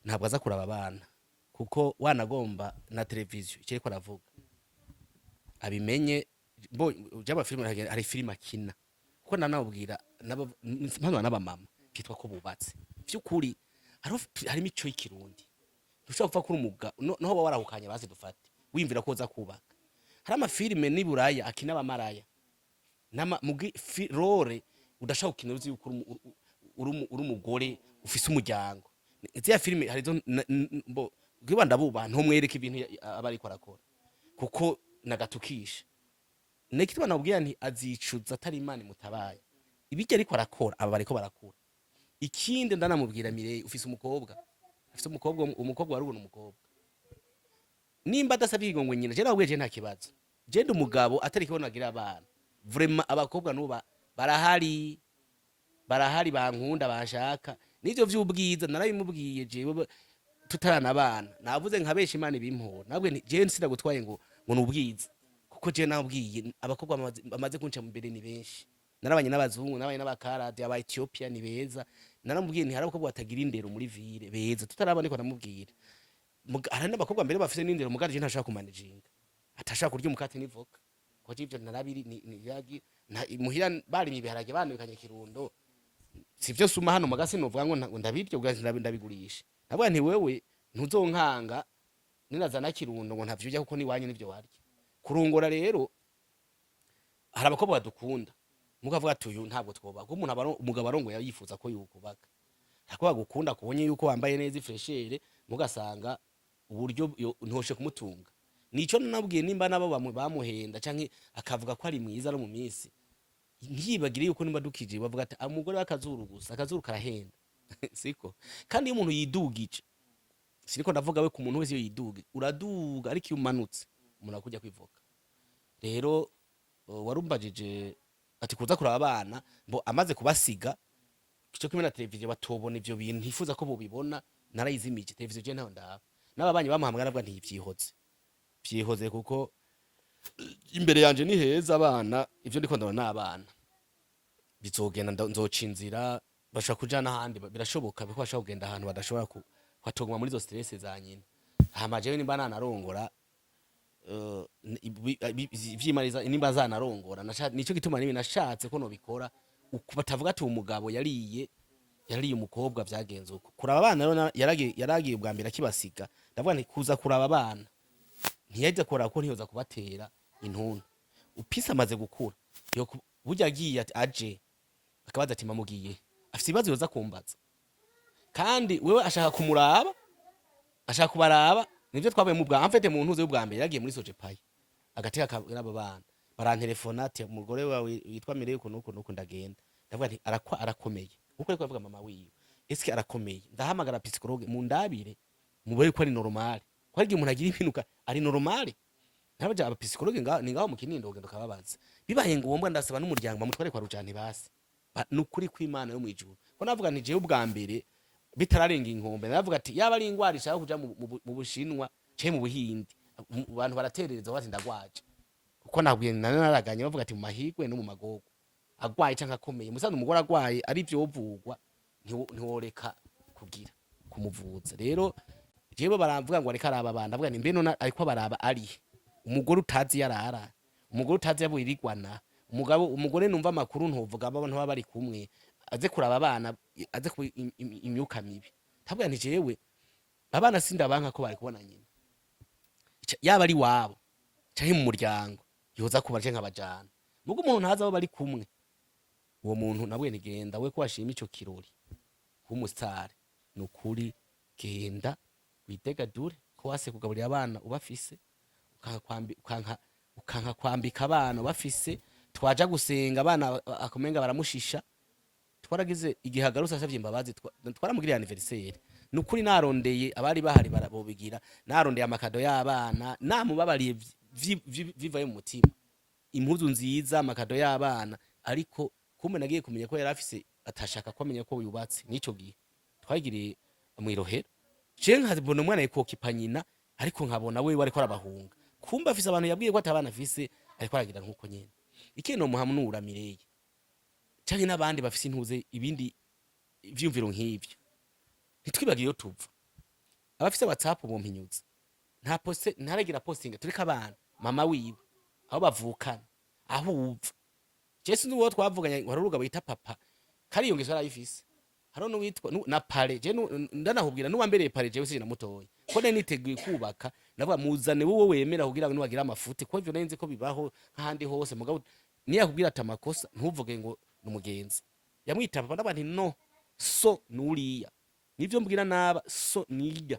ntabwo aza kuraba abana kuko wanagomba na televiziyo kiriko aravuga abimenye bo jaba filime hari filime akina kuko nanabwira mpano n'abamama kitwa ko bubatse byukuri hari imico y'ikirundi dushobora kuva kuri umuga noho baba warahukanye bazi dufate wimvira ko za kubaka hari amafilime ni buraya akina abamaraya mugi role udashaka gukina uzi yuko uri umugore ufise umuryango izi filime hari zo mbo gwibanda buba nto mwereka ibintu abari korakora kuko nagatukisha nekitwa nabwira nti azicuza atari imana mutabaye ibijye ariko arakora aba bariko barakura ikindi ndanamubwira Mireye ufise umukobwa afise umukobwa wari ubona umukobwa nimba adasabye ngo nyina je nabwiye je nta kibazo genda umugabo atari kibona agira abana vraiment abakobwa nuba barahari bankunda banshaka nivyo vy'ubwiza narabimubwiye jewe tutarana abana navuze nka benshi Imana ibimpora nabwe je nsira gutwaye ngo nubwiza kuko je nabwiye abakobwa bamaze kunca mu mbere ni benshi narabanye n'abazungu nabanye n'abakarade aba Ethiopia ni beza naramubwiye nti hari abakobwa batagira indero muri ville beza tutarabane ko namubwira hari n'abakobwa mbere bafite n'indero mugari je ntashaka kumanajinga atashaka kurya umukate n'ivoka ko ivyo narabiri ni yagi muhira bari mibiharage banubikanye kirundo sivyo suma hano magasi novuga ngo ndabiryo ndabigurisha nabwo nti wewe ntuzonkanga ninazana kirundo ngo ntavyujya kuko ni wanye nivyo warya kurongora rero hari abakobwa badukunda mukavuga ati uyu ntabwo twoba ko umugabo arongo yifuza ko yukubaka akaba gukunda kubonye yuko wambaye neza ifreshere mugasanga uburyo ntoshe kumutunga nico nabwiye nimba nabo bamuhenda canke akavuga ko ari mwiza no mu minsi ntiyibagire yuko nimba dukije bavuga ati umugore w'akazuru gusa akazuru karahenda siko kandi iyo umuntu yidugije siniko ndavuga we ku muntu wese yiduge uraduga ariko iyo umanutse umuntu akujya kwivoka rero warumbajije ati kuza kuraba abana mbo amaze kubasiga kico kimwe na televiziyo batobona ivyo bintu ntifuza ko bobibona narayizimije televiziyo je ntaho ndaba n'ababanyi bamuhamwe nabwo ntivyihoze kuko imbere yanje ni heza abana ivyo ndiko ndabona n'abana bizogenda nzoca inzira bashaka kujana ahandi birashoboka biko bashaka kugenda ahantu badashobora kwatogwa muri zo stress za nyina hama jewe nimba nanarongora vyimariza nimba zanarongora nico gituma nibi nashatse ko no bikora batavuga ati umugabo yariye umukobwa vyagenze uko kuraba abana rero yaragiye ubwa mbere akibasiga ndavuga nti kuza kuraba abana ntiyajya kora ko ntiyoza kubatera intuntu upisa amaze gukura yo burya agiye aje akabaza ati mamugiye afite ibibazo yoza kumbaza kandi wewe ashaka kumuraba ashaka kubaraba nivyo twabaye mu bwa amfete mu ntuze y'ubwa mbere yagiye muri soje payi agateka kababa bana barantelefona ati umugore wawe yitwa Mireye uko ndagenda ndavuga nti arakomeye uko ariko avuga mama wiwe eske arakomeye ndahamagara psychologue mu ndabire mubere ko ari normal ko ari umuntu agira impinuka ari normal nabaje aba psychologue ni ngaho mu Kinindo ugenda kababaza bibaye ngombwa ndasaba n'umuryango bamutware kwa rujani basi nukuri kw'Imana yo mwijuru ko navuga nti jewe ubwa mbere bitararenga inkombe navuga ati yaba ari ingwara ishaka kuja mu Bushinwa cye mu Buhindi abantu baraterereza bati ndagwaje kuko nabwiye naraganye bavuga ati mu mahigwe no mu magogo agwaye canka akomeye musanze umugore agwaye ari byo vugwa ntiworeka kugira kumuvuza rero jewe baravuga ngo areka araba abana avuga ni mbe none ariko baraba ari umugore utazi yarara umugore utazi yaburirigwana umugore numva makuru ntuvuga abantu baba bari kumwe aze kuraba abana aze ku imyuka mibi tavuga nti jewe abana sindabanka ko bari kubona nyina yaba ari wabo canke mu muryango yoza kubaje nk'abajana mugo umuntu ntaza abo bari kumwe uwo muntu nabwe nigenda we ko washima ico kirori kumustar nukuri genda witegadure ko wase kugaburira abana ubafise ukanka kwambika abana bafise twaja gusenga abana akomenga baramushisha twaragize igihagarutse asavye imbabazi twaramugiriye anniversaire nukuri narondeye abari bahari barabobigira narondeye amakado y'abana namubabariye vivaye mu mutima impuzu nziza amakado y'abana ariko kumbe nagiye kumenya ko yari afise atashaka kwamenya ko yubatse nico gihe twagiriye mu Irohero je nkabona umwana yikokipa nyina ariko nkabona wewe ariko arabahunga kumbe afise abantu yabwiye ko atabana afise ariko aragira nkuko nyene ikino muhamnura Mireye canke n'abandi bafise intuze ibindi vyumviro nk'ivyo ntitwibagiye tuva abafise WhatsApp bompinyuza nta poste ntaragira posting tureka abana mama wiwe aho bavukana aho uva Jesu n'uwo twavuganye wari urugabo yita papa kari yongezo arayifise haro no witwa na pare je ndanahubwira nuwa mbere pare je wese namutoye ko ne niteguye kubaka navuga muzane wowe wemera kugira ngo niwagira amafuti ko ivyo nenze ko bibaho nk'ahandi hose mugabo niyakubwira ati amakosa ntuvuge ngo numugenzi yamwita papa n'abantu no so nuriya nivyo mbwira naba so niya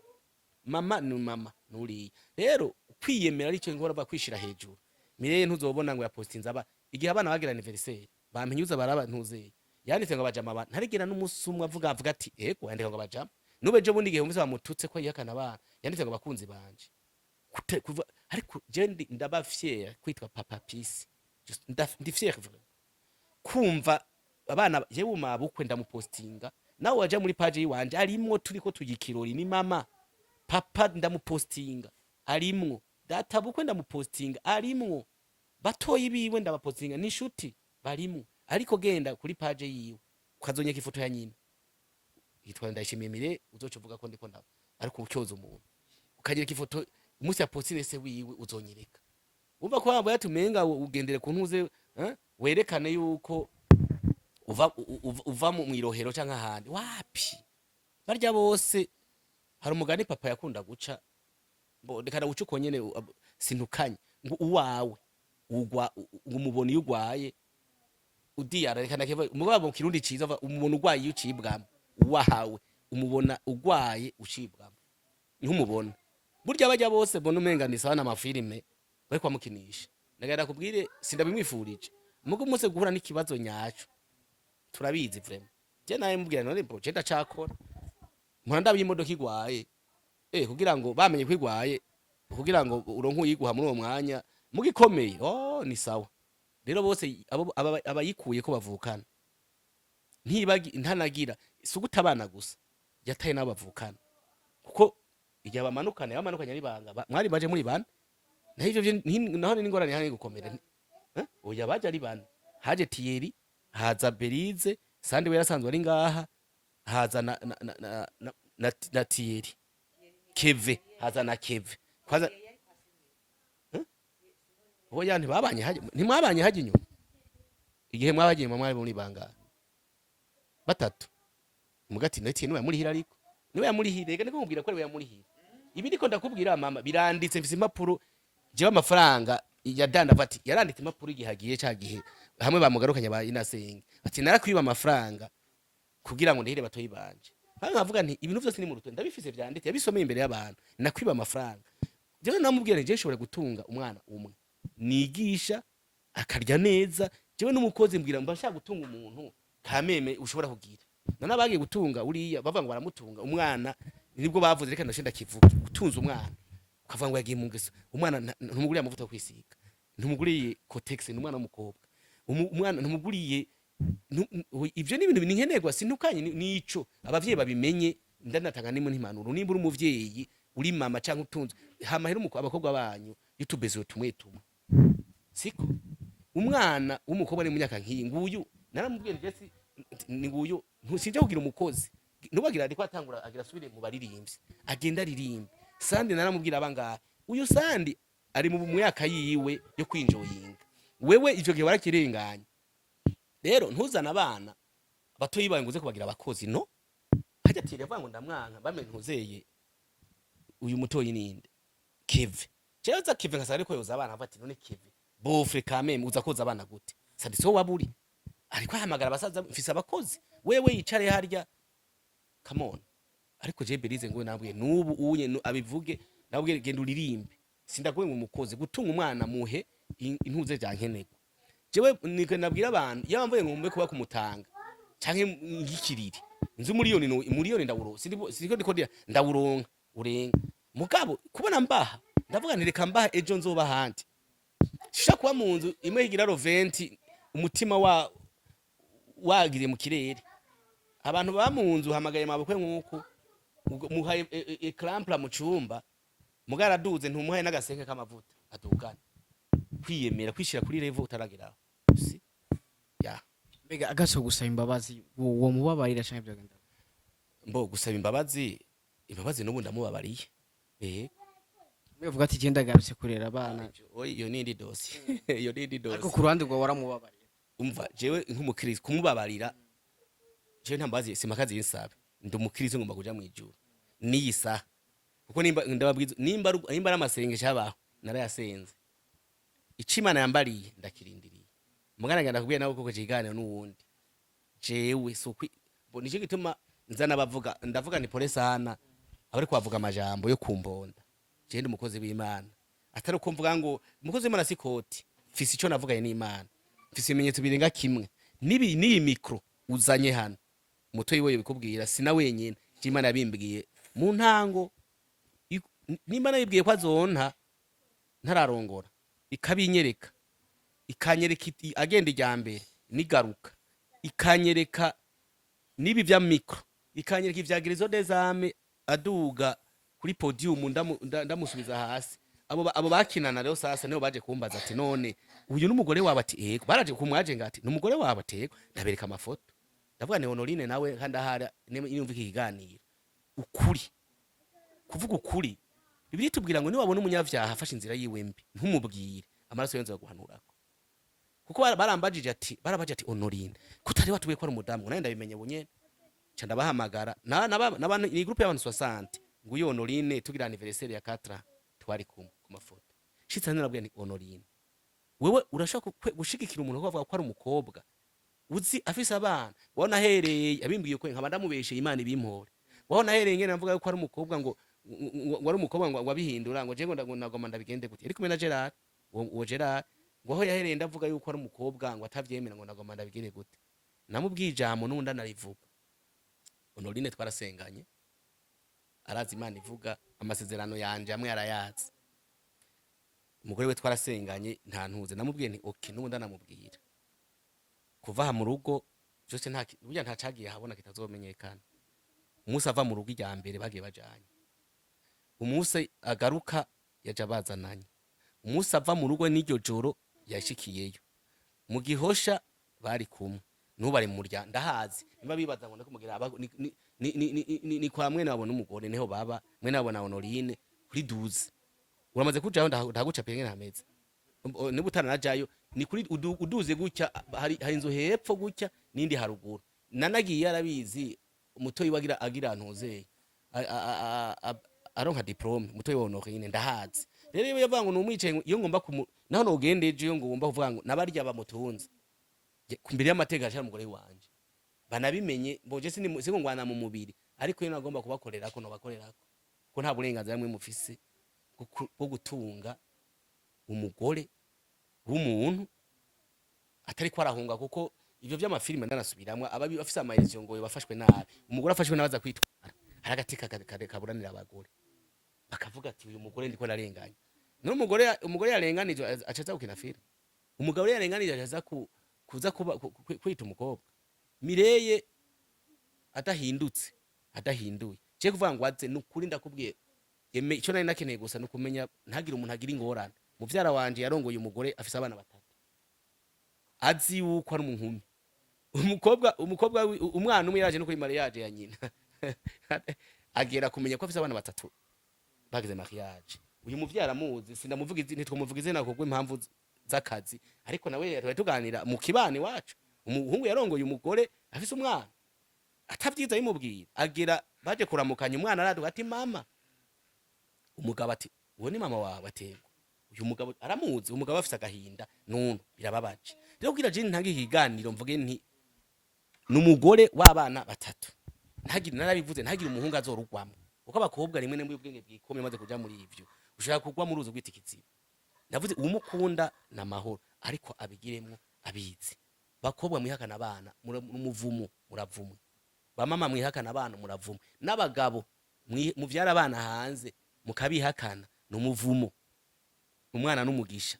mama ni mama nuriya rero kwiyemera ari cyo ngora bakwishira hejuru Mireye ntuzobona ngo yapostinza aba igihe abana bagira anniversaire bampinyuza baraba ntuzeye yanditse ngo bajama abantu ntarigera n'umusumwe avuga ati ego yandika ngo bajama nube je bundi gihe umvise bamututse ko yihakana abana yanditse ngo bakunzi banje ariko je ndaba fier kwitwa papa peace ndi fier vraiment kumva abana jewe mabukwe ndamupostinga nawe waja muri page yiwanje arimwo turiko tugikirori ni mama papa ndamupostinga arimwo data bukwe ndamupostinga arimwo batoyi biwe ndabapostinga nishuti barimwo ariko genda kuri page yiwe ukazonyeka ifoto ya nyina yitwa Ndayishimiye uzocuvuga ko ndiko ndaba ariko ucyoza umuntu ukagira ifoto umunsi ya postine se wiwe uzonyereka umva ko yambaye atumenga ugendere ku ntuze werekane yuko uva mu irohero canka handi wapi barya bose hari umugani papa yakunda guca ndekana guca uko nyene sintukanye ngo uwawe ugwa umubona yugwaye udiyara rekana keva umugabo mu kirundi ciza umubona ugwaye yucibwamo uwahawe umubona ugwaye ucibwamo niho umubona burya bajya bose bona umenga sawa n'amafilime bari kwamukinisha ndagenda kubwire sindabimwifurije mugo mose guhura n'ikibazo nyaco turabizi vraiment je naye mubwira none project acakora mpora ndabiye imodoka igwaye kugira ngo bamenye kwigwaye kugira ngo uronke uyiguha muri uwo mwanya mugikomeye ni sawa rero bose abayikuye ko bavukana ntanagira sugutabana gusa yataye n'abavukana kuko igihe bamanukanye ari banga mwari baje muri bane nahivyo naho n'ingorane hani gukomera oya baje ari bane haje Thierry haza Berize sandi we yarasanzwe ari ngaha haza na Thierry Keve haza na Keve kwaza oya ntibabanye haje ntimwabanye haje inyuma igihe mwabagiye mwari muri banga batatu mugati nati niwe yamurihira ariko niwe yamurihira reka niko mubwira ko niwe yamurihira ibi ndiko ndakubwira mama biranditse mfise impapuro jewe amafaranga yadanda bati yaranditse impapuro igihagiye cagihe hamwe bamugarukanya ba inasenge ati narakwiba amafaranga kugira ngo ndihire batoyi banje nkavuga nti ibintu byose ni mu rutwe ndabifise vyanditse yabisomeye imbere y'abantu nakwiba amafaranga jewe namubwira je nshobora gutunga umwana umwe nigisha akarya neza jewe n'umukozi mbwira mba nshaka gutunga umuntu kameme ushobora kugira nana bagiye gutunga uriya bava ngo baramutunga umwana nibwo bavuze reka ndashenda kivuga gutunza umwana ukavuga ngo yagiye mu ngeso umwana ntumuguriye amavuta yo kwisiga ntumuguriye Cotex n'umwana w'umukobwa umwana ntumuguriye ivyo ni ibintu ninkenerwa sintukanye nico abavyeyi babimenye ndanatanga nimwe ntimpanuro nimba uri umuvyeyi uri mama canke utunze hamahera abakobwa banyu yutubezo tumwe siko umwana w'umukobwa ni munyaka nkiyi nguyu naramubwiye Jesse ni nguyu ntusinje kugira umukozi nubagira ariko atangura agira subire mu baririmbyi agenda aririmba sandi naramubwira abanga uyu sandi ari mu myaka yiwe yo kwinjoyinga wewe ivyo gihe warakirenganya rero ntuzana abana batoyi bawe nguze kubagira abakozi no hajya tire avuga ngo ndamwanka bamenye ntuzeye uyu mutoyi ninde Keve cyaza Keve nkasare ko yoza abana bati none Keve bofre kameme uza koza abana gute sandi so waburi ariko ahamagara abasaza mfise abakozi wewe yicare harya come on ariko je Berize ngo nabwiye nubu unye abivuge nabwiye genda uririmbe sindakuwe mu mukozi gutunga umwana muhe intuze jankeneko jewe nabwira abantu yamvuye ngo mbe kuba kumutanga canke ngikiriri nzi miliyoni ndawuro siko ndikondira ndawuronka urenga mugabo kubona mbaha ndavuga nireka mbaha ejo nzoba handi shisha kuba mu nzu imwe higira roventi umutima wagire mu kirere abantu ba mu nzu hamagaye mabukwe nkuko muhaye eclampla mu cumba mugaraduze ntumuhaye n'agasenke k'amavuta adugana kwiyemera kwishira kuri level utarageraho si ya mbega agaso gusaba imbabazi uwo mubabarira canke byagenda mbo gusaba imbabazi n'ubu ndamubabariye uvuga ati genda garutse kurera abana iyo nindi dosi ariko ku ruhande rwa waramubabariye umva jewe nk'umukristo kumubabarira jewe ntambazi simakazi y'insabe ndi umukristo ngomba kuja mu ijuru niyisa kuko nimba ari amasengesho yabaho narayasenze icimana yambariye ndakirindiriye mugana ngenda kubwiye nawe koko kiganiro n'uwundi jewe sokwi nico gituma nzana bavuga ndavuga ni pole sana abari kwavuga amajambo yo kumbonda je ndi umukozi w'Imana atari uko mvuga ngo umukozi w'Imana sikoti mfise ico navugaye n'Imana mfise ibimenyetso birenga kimwe niyi mikro uzanye hano mutoyi wewe bikubwira sina wenyene Imana yabimbwiye mu ntango nimba nabibwiye ko azonta ntararongora ikabinyereka ikanyereka agenda ijya mbere nigaruka ikanyereka nibi vya mikro ikanyereka ivyagirizo dezame aduga kuri podium ndamusubiza hasi abo bakinana rero sasa niho baje kumbaza ati none uyu n'umugore wawe ati ego baraje kumwaje ngati n'umugore wawe atego ndabereka amafoto ndavuga ne Honorine nawe kandahara nimva iki kiganiro ukuri kuvuga ukuri bibiri tubwira ngo niwabona umunyavyaha afashe inzira yiwe mbi ntumubwire amaraso yenze guhanurako kuko barambajije ati barabaje ati Honorine kutari watuwe ko ari umudamu naye ndabimenye bunye ca ndabahamagara na ni groupe y'abantu 60 ngo uyo Honorine tugira anniversaire ya 4 twari ku mafoto shitsa narabwiye ni Honorine wewe urashaka gushigikira umuntu ko ko ari umukobwa uzi afise abana wabona hereye abimbwiye ko nkaba ndamubeshe Imana ibimpore wabona hereye ngene navuga ko ari umukobwa ngo ari umukobwa ngo abihindura ngo je ngo ndagoma ndabigende gute ariko mena Gerard uwo Gerard ngo aho yahereye ndavuga yuko ari umukobwa ngo atavyemera ngo ndagoma ndabigire gute namubwiye ijambo n'undi anarivuga Honorine twarasenganye arazi Imana ivuga amasezerano yanje amwe arayazi umugore we twarasenganye nta ntuze namubwiye nti okay n'undi anamubwira kuva ha mu rugo byose burya nta cagiye habona kitazomenyekana umunsi ava mu rugo ijya mbere bagiye bajanye umunsi agaruka yaja bazananye umunsi ava mu rugo n'iryo joro yashikiyeyo mu gihosha bari kumwe nubari mu murya ndahazi niba bibaza ngo ndakumugira ni kwa mwene wabona umugore neho baba mwene wabona Honorine kuri 12 uramaze kujaho ndaguca penge ntameze niba utaranajayo ni kuri uduze gutya hari inzu hepfo gutya nindi haruguru nanagiye yarabizi umutoyi wagira agira ntuzeye aronka diplome umutoyi wa Honorine ndahazi rero iyo yavuga ngo numwicaye iyo ngomba naho no ugendeje iyo ngomba kuvuga ngo nabarya bamutunze kumbere y'amateka ashara umugore wanje banabimenye boje singo ngwana mu mubiri ariko iyo nagomba kubakorera ko no bakorera ko nta burenganzira mwe mufise bwo gutunga umugore w'umuntu atari ko arahunga kuko ivyo vy'amafilime ndanasubiramwe ababi afise amaherezo ngo bafashwe nabi umugore afashwe nabaza kwitwara haragateka kaburanira abagore bakavuga ati uyu mugore ndiko narenganya no umugore yarenganije acaza gukina filime umugabo yarenganije acaza kuza kwita umukobwa Mireye adahinduye je kuvuga ngo aze nukuri ndakubwiye yeme ico nari nakeneye gusa nukumenya ntagira umuntu agira ingorane muvyara wanje yarongoye umugore afise abana batatu azi yuko ari umunkumi umukobwa umwana umwe yaraje no kuri mariage ya nyina agera kumenya ko afise abana batatu bagize mariage uyu muvyara muzi sindamuvuga ntitwomuvuga izina kugwa impamvu z'akazi ariko nawe yari tuganira mu kibani wacu umuhungu yarongoye umugore afise umwana atavyiza yimubwira agera baje kuramukanya umwana araduga ati mama umugabo ati uwo ni mama wawe atego uyu mugabo aramuzi umugabo afise agahinda none birababaje rero kugira je ntange ikiganiro mvuge nti numugore w'abana batatu ntagira narabivuze ntagira umuhungu azorugwamo uko abakobwa rimwe nemwe ubwenge bwikome maze kuja muri ivyo ushaka kugwa mu ruzo gwitikiziba ndavuze umukunda na mahoro ariko abigiremwo abizi bakobwa mwihakana abana umuvumo muravumwe bamama mwihakana abana muravumwe n'abagabo muvyara abana hanze mukabihakana n'umuvumo umwana n'umugisha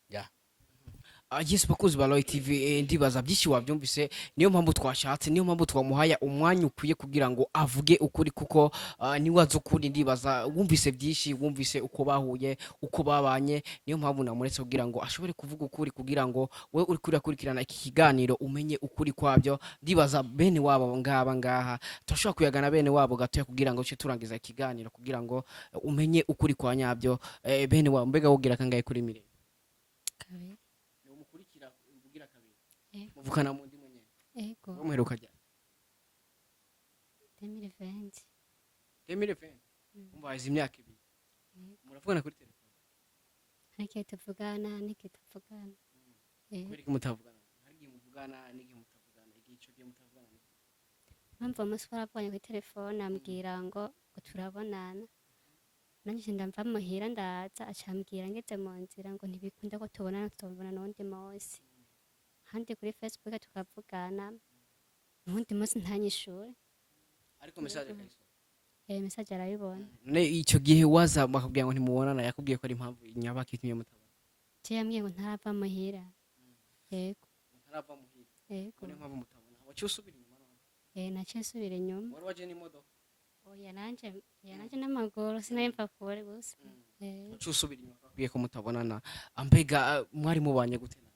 ya Yes bakuzi ba Roy TV ndibaza byinshi wabyumvise niyo mpamvu twashatse niyo mpamvu twamuhaya umwanya ukwiye kugira ngo avuge ukuri kuko niwaza ukuri ndibaza wumvise byinshi wumvise uko bahuye uko babanye niyo mpamvu namuretse kugira ngo ashobore kuvuga ukuri kugira ngo we uri kurikirana iki kiganiro umenye ukuri kwabyo ndibaza bene wabo ngaba ngaha turashobora kuyagana bene wabo gatoya kugira ngo cyo turangiza ikiganiro kugira ngo umenye ukuri kwa nyabyo bene wabo mbega wogira kangaye kuri mire kabiri muvukana mu ndi mwenye ego muheruka jya 2020 umva izi imyaka ibiri muravugana kuri telefone harike tuvugana niki tuvugana kubera ko mutavugana harigiye muvugana niki mutavugana igico giye mutavugana mpamvu umunsi twaravuganye kuri telefone ambwira ngo turabonana nanje ndamva muhira ndaza acambwira ngeze mu nzira ngo ntibikunda ko tubonana tubona n'undi munsi handi kuri Facebook tukavugana n'undi munsi ntanyishure ariko message kayisoma message arayibona. ne ico gihe waza bakubwira ngo ntimubonana yakubwiye ko ari impamvu nyabaki itumye mutabona Je yambwiye ngo ntarava muhira. Yego, ntarava muhira yego. niyo mpamvu mutabona waciye usubira inyuma none Naciye nsubira inyuma. wari waje n'imodoka Oya nanje n'amaguru sinayimva kure gusa. waciye usubira inyuma bakubwiye ko mutabonana ambega mwari mubanye gute nawe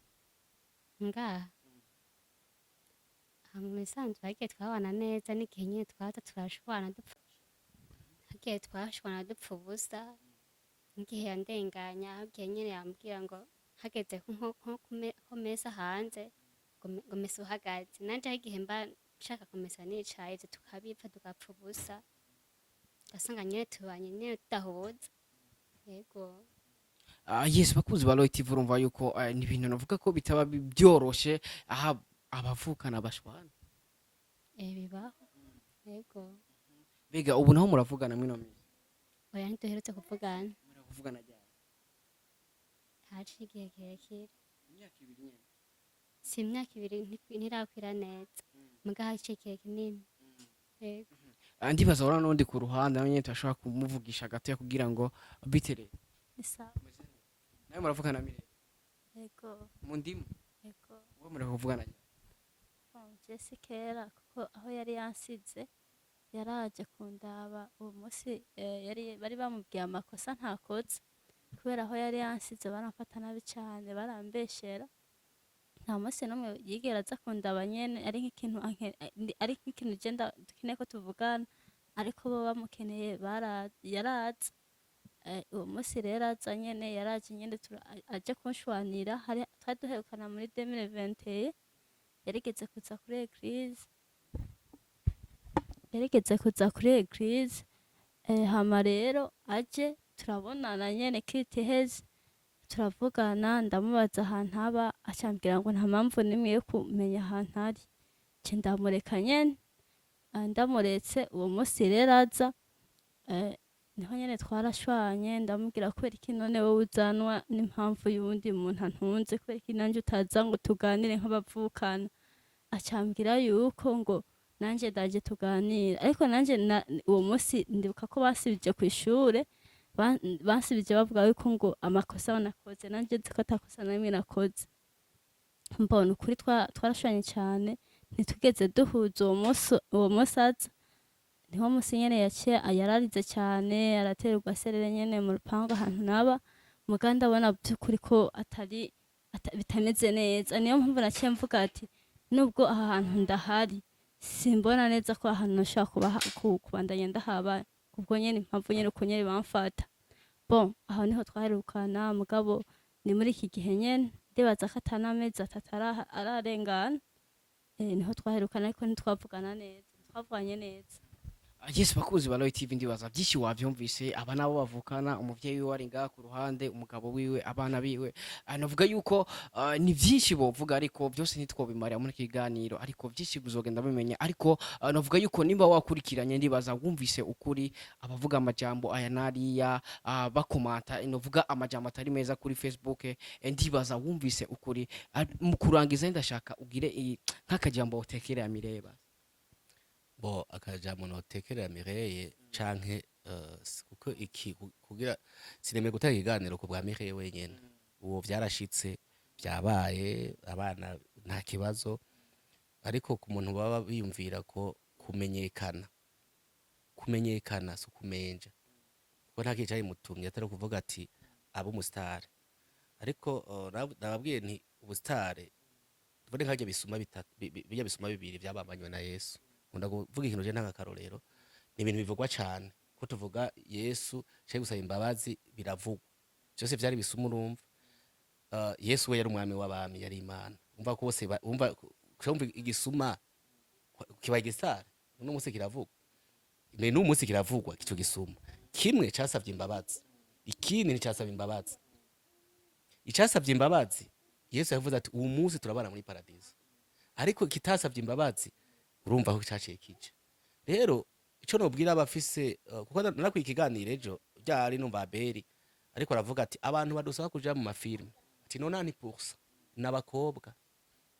Ngaha. Musanzwe hagiye twabana neza n'igihe nyine twaza turashwana dupfa. Hagiye twashwana dupfa ubusa. N'igihe yandenganya hagiye nyine yambwira ngo hageze nko kumesa hanze ngo mesa uhagaze. Nanje hagihe mba nshaka kumesa nicaye tukabipfa tugapfa ubusa. Gasanga nyine tubanye nyine tudahuza. Yego. yes bakuzi ba Roy TV urumva yuko ni ibintu navuga ko bitaba byoroshe aha abavukana bashwana Bibaho. Yego. bega ubu naho muravugana mwino minsi Oya ntiduherutse kuvugana. muravugana ryari Haciye igihe kirekire. imyaka ibiri nyene Si imyaka ibiri ntirakwira neza. Muga haciye igihe kinini. Yego. ndibaza ora n'undi ku ruhande nawe nyene turashobora kumuvugisha gato kugira ngo bitere Isa. nawe muravugana mire Yego, mu ndimu yego. wowe muravugana ryari Jesse kera kuko aho yari yansize yaraje kundaba uwo munsi bari bamubwiye amakosa ntakoze kubera aho yari yansize baramfata nabi cyane barambeshera nta munsi n'umwe yigera aza kundaba nyene ari nk'ikintu genda dukeneye ko tuvugana ariko bo bamukeneye yaraza uwo munsi rero aza nyene yaraje nyene aje kunshwanira twari duherukana muri 2021 yarigeze kuza kuri eglise hama rero aje turabonana nyene kitiheze turavugana ndamubaza ahantu aba acambwira ngo nta mpamvu nimwe yo kumenya ahantu ari nce ndamureka nyene ndamuretse uwo munsi rero aza niho nyene twarashwanye ndamubwira kubera iki none wowe uzanwa n'impamvu y'uwundi muntu antunze kubera iki nanje utaza ngo tuganire nk'abavukana acambwira yuko ngo nanje ndaje tuganira ariko nanje uwo munsi ndibuka ko basibije ku ishure basibije bavuga yuko ngo amakosa nakoze nanje nzi ko atakosa na rimwe nakoze mbona ukuri twarashwanye cyane ntitugeze duhuza uwo munsi aza niho munsi nyene yaciye yararize cyane araterwa serere nyene mu rupangu ahantu naba muganda abona by'ukuri ko bitameze neza niyo mpamvu naciye mvuga ati nubwo aha hantu ndahari simbona neza ko ahantu nashaka kubandanya ndahaba kubwo nyene impamvu nyene uko nyene bamfata bon aho niho twaherukana mugabo ni muri iki gihe nyene ndibaza ko atanamezi atatu ararengana niho twaherukana ariko ntitwavugana neza twavuganye neza yes bakuzi ba Roy TV ndibaza byinshi wavyumvise aba nabo bavukana umuvyeyi wiwe ari ngaha ku ruhande umugabo wiwe abana biwe navuga yuko ni byinshi bovuga ariko byose ntitwobimarira muri kiganiro ariko byinshi buzogenda bimenya ariko navuga yuko nimba wakurikiranye ndibaza wumvise ukuri abavuga amajambo aya nariya bakomata navuga amajambo atari meza kuri Facebook ndibaza wumvise ukuri mu kurangiza ndashaka ugire nk'akajambo utekerera mireba bo akajambo notekerera Mireye canke kuko iki kugira sineme gutanga ikiganiro ku bwa Mireye wenyene uwo vyarashitse byabaye abana nta kibazo ariko ku muntu baba biyumvira ko kumenyekana so kumenja ko nta kicaye mutumye atari kuvuga ati abo umustar ariko nababwiye nti ubustare tubone nkaje bisuma bitatu bijya bisuma bibiri byabambanywe na Yesu nkunda kuvuga ikintu je ntagakarorero ni ibintu bivugwa cyane ko tuvuga Yesu cyo gusaba imbabazi biravugwa byose byari bisuma urumva Yesu we yari umwami w'abami yari Imana umva ko bose umva igisuma kiba igisare no munsi kiravugwa ne no munsi kiravugwa kico gisuma kimwe cyasavye imbabazi ikindi nticyasavye imbabazi icasavye imbabazi Yesu yavuze ati uwo munsi turabana muri paradiso ariko kitasavye imbabazi urumva ko cyaciye kije rero ico nobwira abafise kuko narakwiye ikiganiro ejo ryari numva Abeli ariko aravuga ati abantu badusaba kuja mu mafilme ati 90% n'abakobwa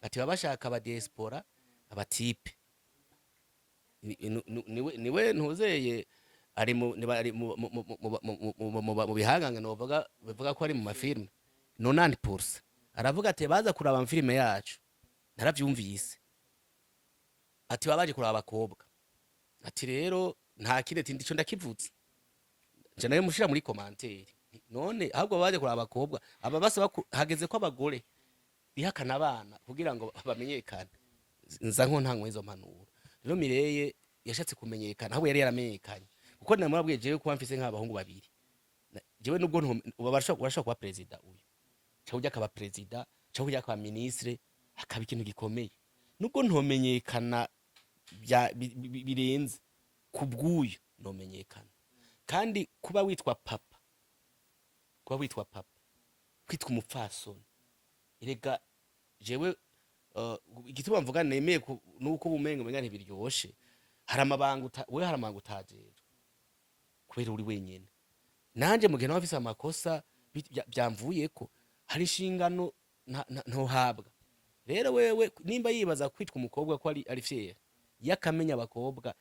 ati babashaka aba diaspora abatipe niwe ntuzeye ari mu bihanganga novuga bivuga ko ari mu mafilme 90%. Aravuga ati baza kuraba amfilme yacu naravyumvise, ati babaje kuraba abakobwa, ati rero nta kireti ndico ndakivutse je nayo mushira muri commentaire, none ahubwo babaje kuraba abakobwa aba basaba hageze ko abagore bihakana abana kugira ngo bamenyekane. Nza nko ntango izo mpanuro rero Mireye yashatse kumenyekana, ahubwo yari yaramenyekanye kuko namurabwiye jewe kuba mfise nk'abahungu babiri, jewe nubwo urashobora kuba president uyu cyangwa ujya akaba president cyangwa ujya akaba ministre akaba ikintu gikomeye, nubwo ntomenyekana birenze kubw'uyu nomenyekana. Kandi kuba witwa papa kwitwa umupfasoni, erega jewe igituma mvuga nemeye nuko ubumengo menga ntibiryoshe, hari amabanga utajejwe kubera uri wenyene. Nanje mu gihe nabafise amakosa byamvuyeko hari inshingano ntohabwa. Rero wewe nimba yibaza kwitwa umukobwa ko ari fier yakamenya abakobwa,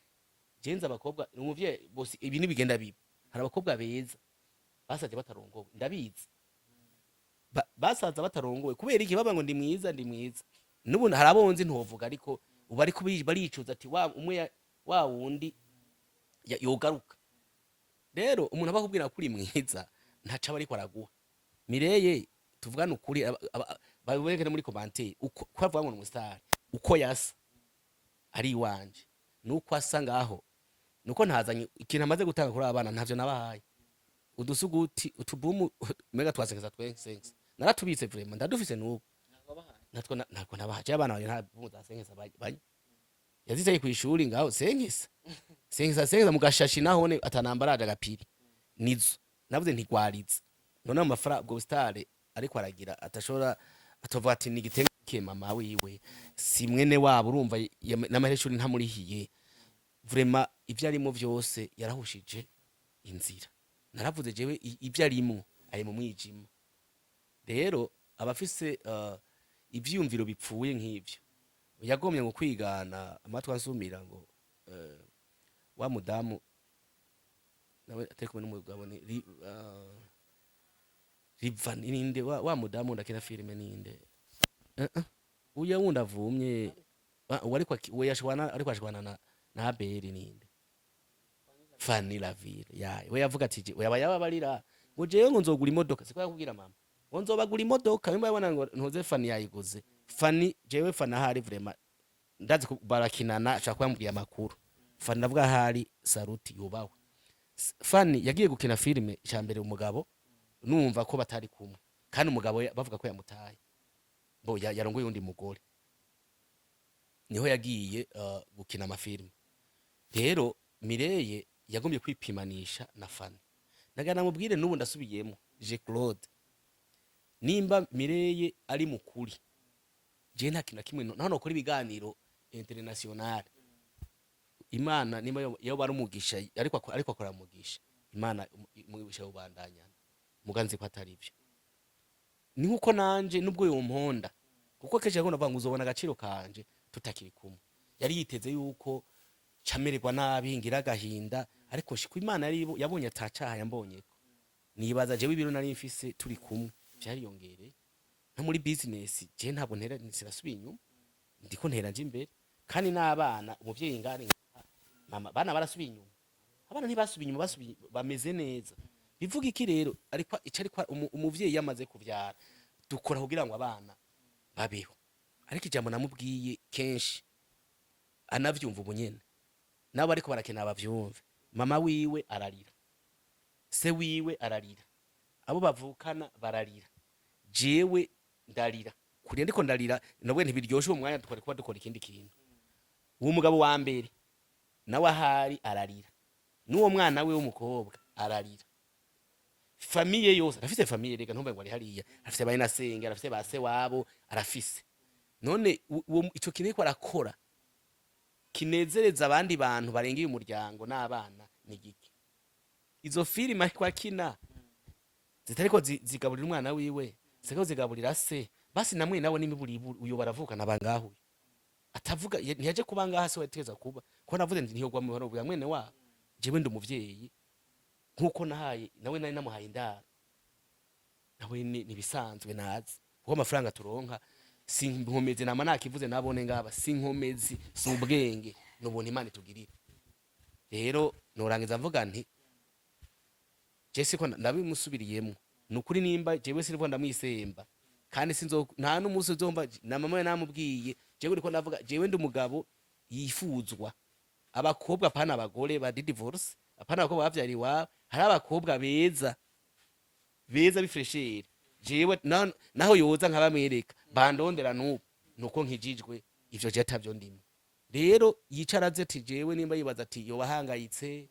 jenza abakobwa umuvye bose ibi nibigenda biba. Hari abakobwa beza basaje batarongowe, ndabizi basaza batarongowe kubera iki baba ngo ndi mwiza nubu hari abonzi ntovuga, ariko ubu ariko baricuza ati umwe wa wundi yogaruka. Rero umuntu abakubwira kuri mwiza ntaca bariko araguha. Mireye tuvugana ukuri babengene muri commentaire uko kwavuga ngo umustar uko yasa ari wanje nuko asa ngaho, nuko ntazanye ikintu amaze gutanga kuri abana ntavyo nabahaye. Udusuguti utubumu mega twasengeza twensense naratubitse vraiment ndadufise nuko natwo nabahaje abana banje nta bumu zasengeza banye yazize ku ishuri ngaho senkisa mugashashi nahone atanambaraje agapiri nizo navuze ntigwarize. None amafara ubwo stare ariko aragira atashora atovuga ati nigitenge mama wiwe si mwene wabo, urumva n'amaheshuri ntamurihiye vraiment ivyo arimo vyose yarahushije inzira. Naravuze jewe ivyo arimo ari mu mwijima. Rero abafise ivyumviro bipfuye nk'ivyo yagomye ngo kwigana amatwa nsumira ngo wa mudamu nawe atekumwe n'umugabo ni Riva ninde wa mudamu ndakina filime ninde uya wundi avumye we yashwana ariko ashwana na Abeli ninde Fanny Laville yaye we yavuga ati we yababarira ngo jewe ngo nzogura imodoka siko yakubwira mama ngo nzobagura imodoka nimba yabona ngo ntoze Fanny yayiguze. Fanny jewe Fanny ahari vraiment ndazi barakinana ashaka kwambwiye amakuru. Fanny ndavuga ahari saruti yubawe. Fanny yagiye gukina filime cyambere umugabo numva ko batari kumwe kandi umugabo bavuga ko yamutaye bo yarongoye undi mugore, niho yagiye gukina amafilime. Rero Mireye yagombye kwipimanisha na Fanny. Nagana mubwire nubu ndasubiyemo je Claude nimba Mireye ari mukuri je nta kintu kimwe none ukora ibiganiro international. Imana nimba yo bari umugisha ariko akora umugisha Imana umwigisha ubandanya muganze ko atari byo. Ni nkuko nanje nubwo yomponda kuko keje agona banga uzobona agaciro kanje tutakiri kumwe. Yari yiteze yuko camererwa nabi ngira gahinda, ariko shiko Imana yabonye atacaha yambonye ko nibaza jewe ibiro nari mfise turi kumwe byari yongereye. No muri business je ntabwo ntera nisirasubiye inyuma ndiko ntera nje imbere, kandi n'abana umuvyeyi ngari mama bana barasubiye inyuma, abana ntibasubiye inyuma basubiye bameze neza. Bivuga iki rero ariko icari kwa umuvyeyi yamaze kuvyara dukora kugira ngo abana babeho. Ariko ijambo namubwiye kenshi anavyumva ubunyene nabo ariko barakena bavyumve. Mama wiwe ararira, se wiwe ararira, abo bavukana bararira, jewe ndarira kuri ndiko ndarira nabwe ntibiryoshe umwanya dukora kuba dukora ikindi kintu. Uwo mugabo wa mbere nawe ahari ararira, n'uwo mwana we w'umukobwa ararira. Famille yose arafise famille rega ntumbe ngo ari hariya arafise bari nasenge arafise base wabo arafise. None ico kineko arakora kinezereza abandi bantu barengeye umuryango n'abana ni giki? Izo filime ariko akina zitariko zigaburira umwana wiwe siko zigaburira se basi namwe nawe n'imiburi uyo baravuka nabangaho atavuga ntiyaje kuba ngaha se wateza kuba ko navuze ntiyogwa mu bwa mwene wabo jewe ndi umuvyeyi nkuko nahaye nawe nari namuhaye indaro nawe nibisanzwe nazi kuko amafaranga turonka sinkomeze nama nakivuze nabone ngaba sinkomezi subwenge nubona Imana itugirira rero norangiza mvuga nti Jesse ko ndabimusubiriyemo nukuri nimba jewe sinvo ndamwisemba kandi sinzo nta n'umunsi uzomba na mama we namubwiye jewe uriko ndavuga jewe ndi umugabo yifuzwa abakobwa pana abagore ba divorce apana abakobwa bavyari iwabo hari abakobwa beza bifreshere jewe naho yoza nkabamwereka bandondera nuko nkijijwe ivyo je atavyo ndimo rero yicaraze ati jewe nimba yibaza ati yo bahangayitse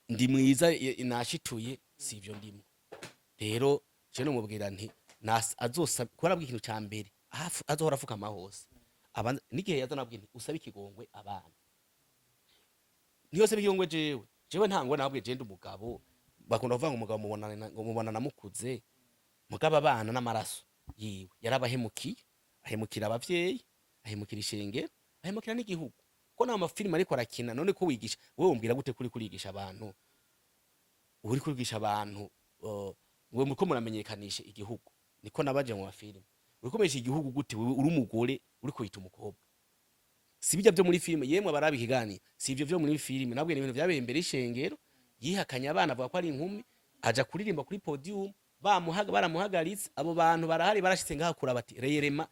ndi mwiza nashituye sivyo ndimo rero je no mubwira nti azosa kora bw'ikintu ca mbere azohora afuka amahose abanza nigihe yazana bw'inti usaba ikigongwe abana niyo se bikigongwe jewe ntango nabwiye je ndi umugabo bakunda kuvuga ngo umugabo mubona namukuze mugaba abana n'amaraso yiwe yarabahemukiye ahemukira abavyeyi ahemukira ishengero ahemukira n'igihugu ko na amafilime ariko arakina none ko wigisha wewe umbwira gute kuri kurigisha abantu uri kurigisha abantu wewe muriko muramenyekanisha igihugu niko nabaje mu mafilime urikomeje igihugu gute wewe uri umugore uri kwita umukobwa sibijya byo muri filime yemwe barabi kigani sivyo byo muri filime nabwo ni ibintu byabeye imbere ishengero yihakanya abana avuga ko ari inkumi aja kuririmba kuri podium baramuhagaritse abo bantu barahari barashitse ngaha kura bati reyerema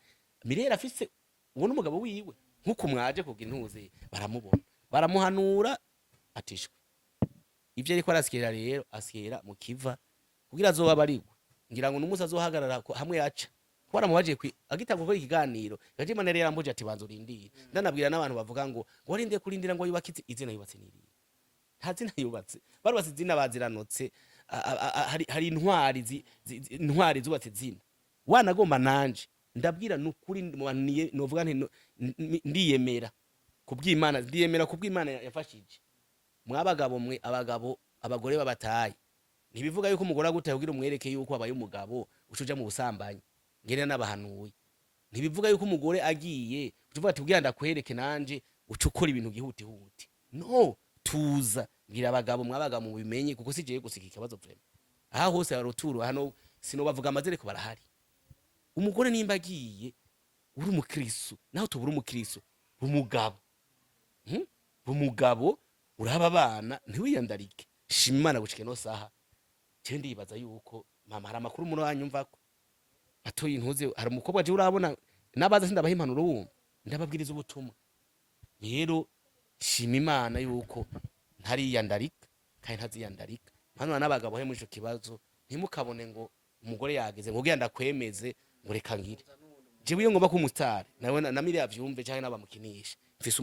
mirera afise uwo n'umugabo wiwe nkuko mwaje kugira intuze baramubona baramuhanura atishwe ivyo ariko araskera rero askera mu kiva kugira azoba barigwa ngira ngo n'umusa azohagarara hamwe yaca kwara mubaje agita gukora ikiganiro gaje manere yarambuje ati banzo rindira ndanabwira n'abantu bavuga ngo warinde kurindira ngo yubakize izina yubatse niri nta zina yubatse barubatse izina baziranotse hari intwari zubatse izina wanagomba nanje ndabwira nukuri novuga nti ndiyemera kubw'Imana yafashije mwabagabo mwe abagore babataye ntibivuga yuko umugore agutaye kugira umwereke yuko abaye umugabo ucuja mu busambanyi ngene n'abahanuye ntibivuga yuko umugore agiye uvuga ati bwira ndakwereke nanje ucukora ibintu gihutihuti no tuza ngira abagabo mwabagabo mu bimenye kuko sigiye gusika ikibazo vrema aha hose haroturu hano sinobavuga amazere ko barahari umugore nimba agiye uri umukristo naho tubura umukristo umugabo uraba abana ntiwiyandarike shima Imana gucike no saha je ndibaza yuko mama hari amakuru muri wanyumvako atoye intuze hari umukobwa je urabona nabaza sindabaha impanuro wumva ndababwiriza ubutumwa rero shima Imana yuko ntariyandarika kandi ntaziyandarika hano n'abagabo he muri ico kibazo ntimukabone ngo umugore yageze ngo genda kwemeze ngo reka ngire jewe iyo ngomba kumutara nawe na miri yavyumve cyane nabamukinisha mfise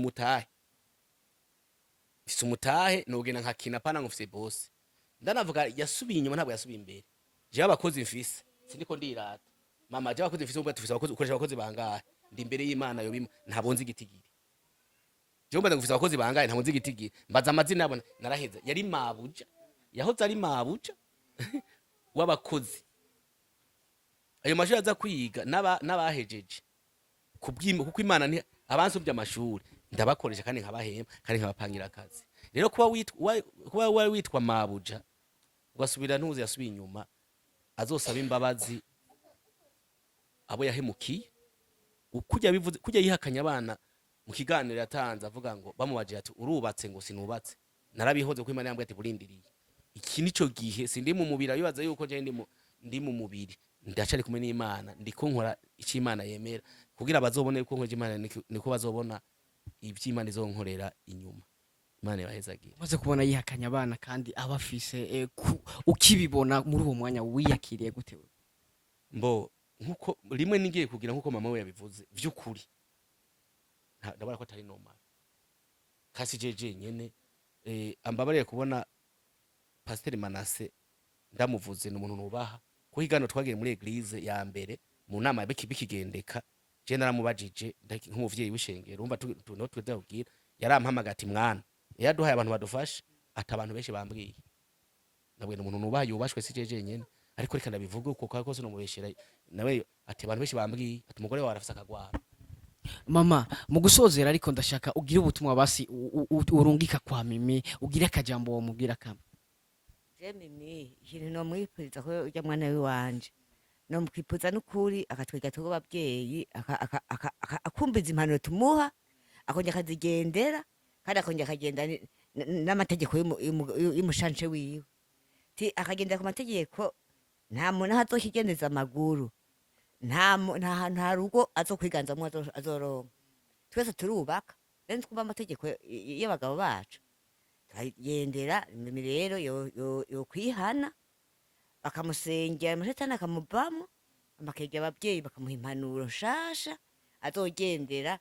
umutahe nogena nkakina pana ngo mfise boss ndanavuga yasubiye inyuma ntabwo yasubiye imbere je abakozi mfise sindiko ndirata mama je abakozi mfise ubwo tufise abakozi ukoresha abakozi bangahe ndi imbere y'Imana yo bima ntabonzi gitigiri je mbaza ngufise abakozi bangahe ntabonzi gitigiri mbaza amazina yabona naraheza yari mabuja yahoze ari mabuja w'abakozi ayo mashuri aza kwiga n'abahejeje kuko Imana ni abansubye amashuri ndabakoresha kandi nkabahema kandi nkabapangira akazi rero kuba witwa mabuja ugasubira ntuzi yasubiye inyuma azosaba imbabazi abo yahemukiye kujya yihakanya abana mu kiganiro yatanze avuga ngo bamubaje ati urubatse ngo sinubatse narabihoze ko Imana yambwiye ati burindiriye iki nico gihe sindi mu mubiri abibaza yuko je ndi mu mubiri ndacari kumwe n'Imana ndiko nkora icyo Imana yemera kugira bazobone ko nkoje Imana niko bazobona ivy'Imana izonkorera inyuma Imana yahezagira maze kubona yihakanya abana kandi abafise ukibibona muri uwo mwanya wiyakiriye gute we mbo nkuko rimwe ningiye kugira nkuko mama we yabivuze vy'ukuri ndabara ko atari normal kasi jeje nyene ambabariye kubona Pasteur Manase ndamuvuze n'umuntu nubaha ko higano twagiye muri eglise ya mbere mu nama bikigendeka je naramubajije nk'umuvyeyi w'ishengero umva tuno twedabwira yarampamagati mwana yaduhaye abantu badufasha ati abantu benshi bambwiye nabwe n'umuntu nubaha yubashwe si jeje nyene ariko reka ndabivuga uko kwa kose no mubeshera nawe ati abantu benshi bambwiye ati umugore wawe arafisa akagwara mama mu gusozera ariko ndashaka ugire ubutumwa basi urungika kwa mimi ugire akajambo wamubwira kamwe. je mimi ikintu nomwipuriza ko urya mwana wiwanje nomukwipuza n'ukuri akatwiga tugo babyeyi akumbiza impanuro tumuha akongera akazigendera kandi akongera akagenda n'amategeko y'umushanje wiwe ti akagendera ku mategeko nta muntu azokigendeza amaguru nta rugo azokwiganzamwo azoronka twese turubaka rero twumva amategeko y'abagabo bacu tukagendera rero yokwihana bakamusengera amashetani akamuvamo bakegera ababyeyi bakamuha impanuro nshasha azogendera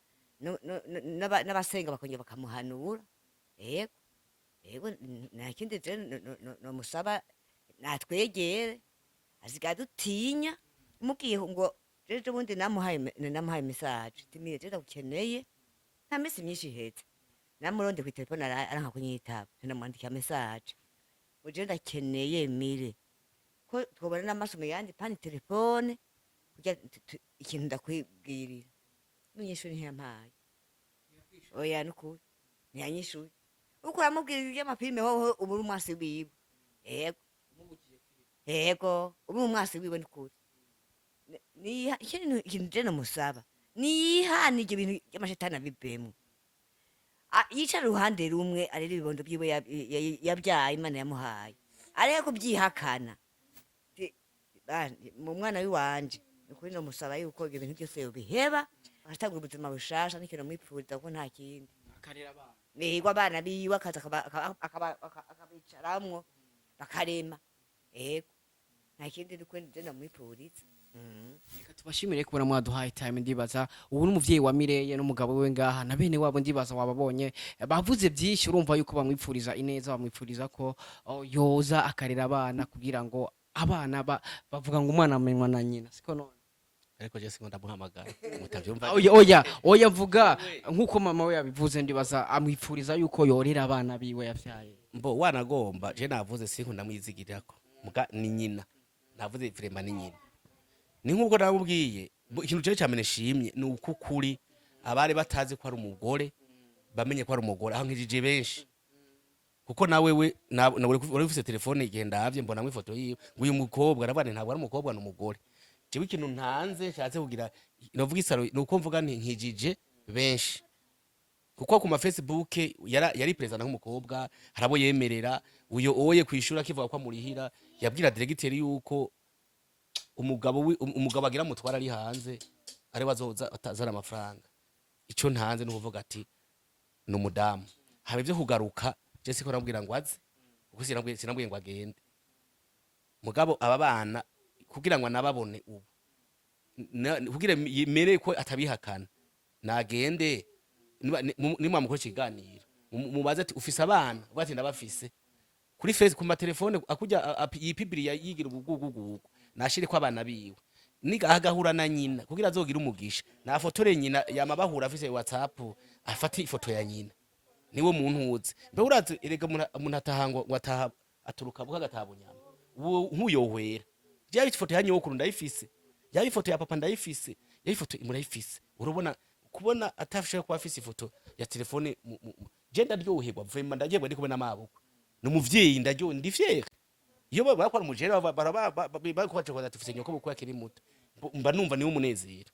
n'abasenga bakongera bakamuhanura yego nta kindi rero nomusaba natwegere asigaye dutinya umubwiye ngo rero ubundi namuhaye message timiye rero ukeneye nta minsi myinshi ihetse namuronde ku telefone aranka kunyitaba namwandikira message uje ndakeneye mire ko twobona n'amaso mu yandi pani telefone kugira ikintu ndakwibwirira n'umunyeshuri ntiyampaye oya nukuri ntiyanyishuye uko uramubwira iby'amafilime wowe uba uri umwasi wiwe yego uba uri umwasi wiwe nukuri ikintu je nomusaba niyihanije ibintu by'amashetani abivemwo yicara uruhande rumwe arera ibibondo byiwe yabyaye imana yamuhaye areke kubyihakana mu mwana wiwanje nukuri nomusaba yuko ibyo bintu byose yobiheba agatanga ubuzima bushasha n'ikintu mwipfuriza ko nta kindi yego abana biwe akaza akabicaramwo bakarema yego nta kindi nukuri je ndamwipfuriza. Reka tubashimire kubona mwaduhaye time ndibaza ubu n'umuvyeyi wa Mireye n'umugabo we ngaha na bene wabo ndibaza wababonye bavuze byinshi urumva yuko bamwipfuriza ineza bamwipfuriza ko yoza akarera abana kugira ngo abana bavuga ngo umwana amenywa na nyina siko none ariko je singo ndamuhamagara mutavyumva oya mvuga nkuko mama we yabivuze ndibaza amwipfuriza yuko yorera abana biwe yavyaye mbo wanagomba je navuze sinko ndamwizigirako muga ni nyina navuze vraiment ni nyina ni nk'ubwo namubwiye ikintu cyo cyamene shimye ni uko kuri abari batazi ko ari umugore bamenye ko ari umugore ahankirije benshi kuko nawe wari ufite telefone igenda havye mbona mwifoto yiwe ngo uyu mukobwa arabane ntabwo ari umukobwa n'umugore jewe ikintu ntanze cyatse kugira novuga isaro nuko mvuga nkijije benshi kuko ku ma Facebook yari president nk'umukobwa harabo yemerera uyo oye kwishura kivuga ko amurihira yabwira directeur yuko umugabo agira mutwara ari hanze ari bazoza atazana amafaranga ico ntanze no kuvuga ati n'umudamu habe byo kugaruka je siko nambwira ngo aze kuko sinambwiye ngo agende mugabo aba bana kugira ngo nababone ubu kugira mere ko atabihakana nagende nimwa mukora kiganiro mubaze ati ufise abana bati ndabafise kuri Facebook ku matelefone akujya yipibiriya yigira ubugugugu nashire ko abana biwe niga agahura na nyina kugira azogira umugisha na fotore nyina yamabahura afise WhatsApp afati ifoto ya nyina niwe muntu uzi mbe urazi erega umuntu atahango wataha aturuka buka gatabunyama nkuyohwera je ifoto yanyu okuru ndayifise ya ifoto ya papa ndayifise ya ifoto imurayifise urubona kubona atafishe ko afise ifoto ya telefone je ndaryoherwa vraiment ndagiyebwe ndi kubona amaboko n'umuvyeyi ndaryo ndi fier iyo bakora umujera bakwaje ko dufise nyoko bukwa kiri muto mba numva niwe umunezero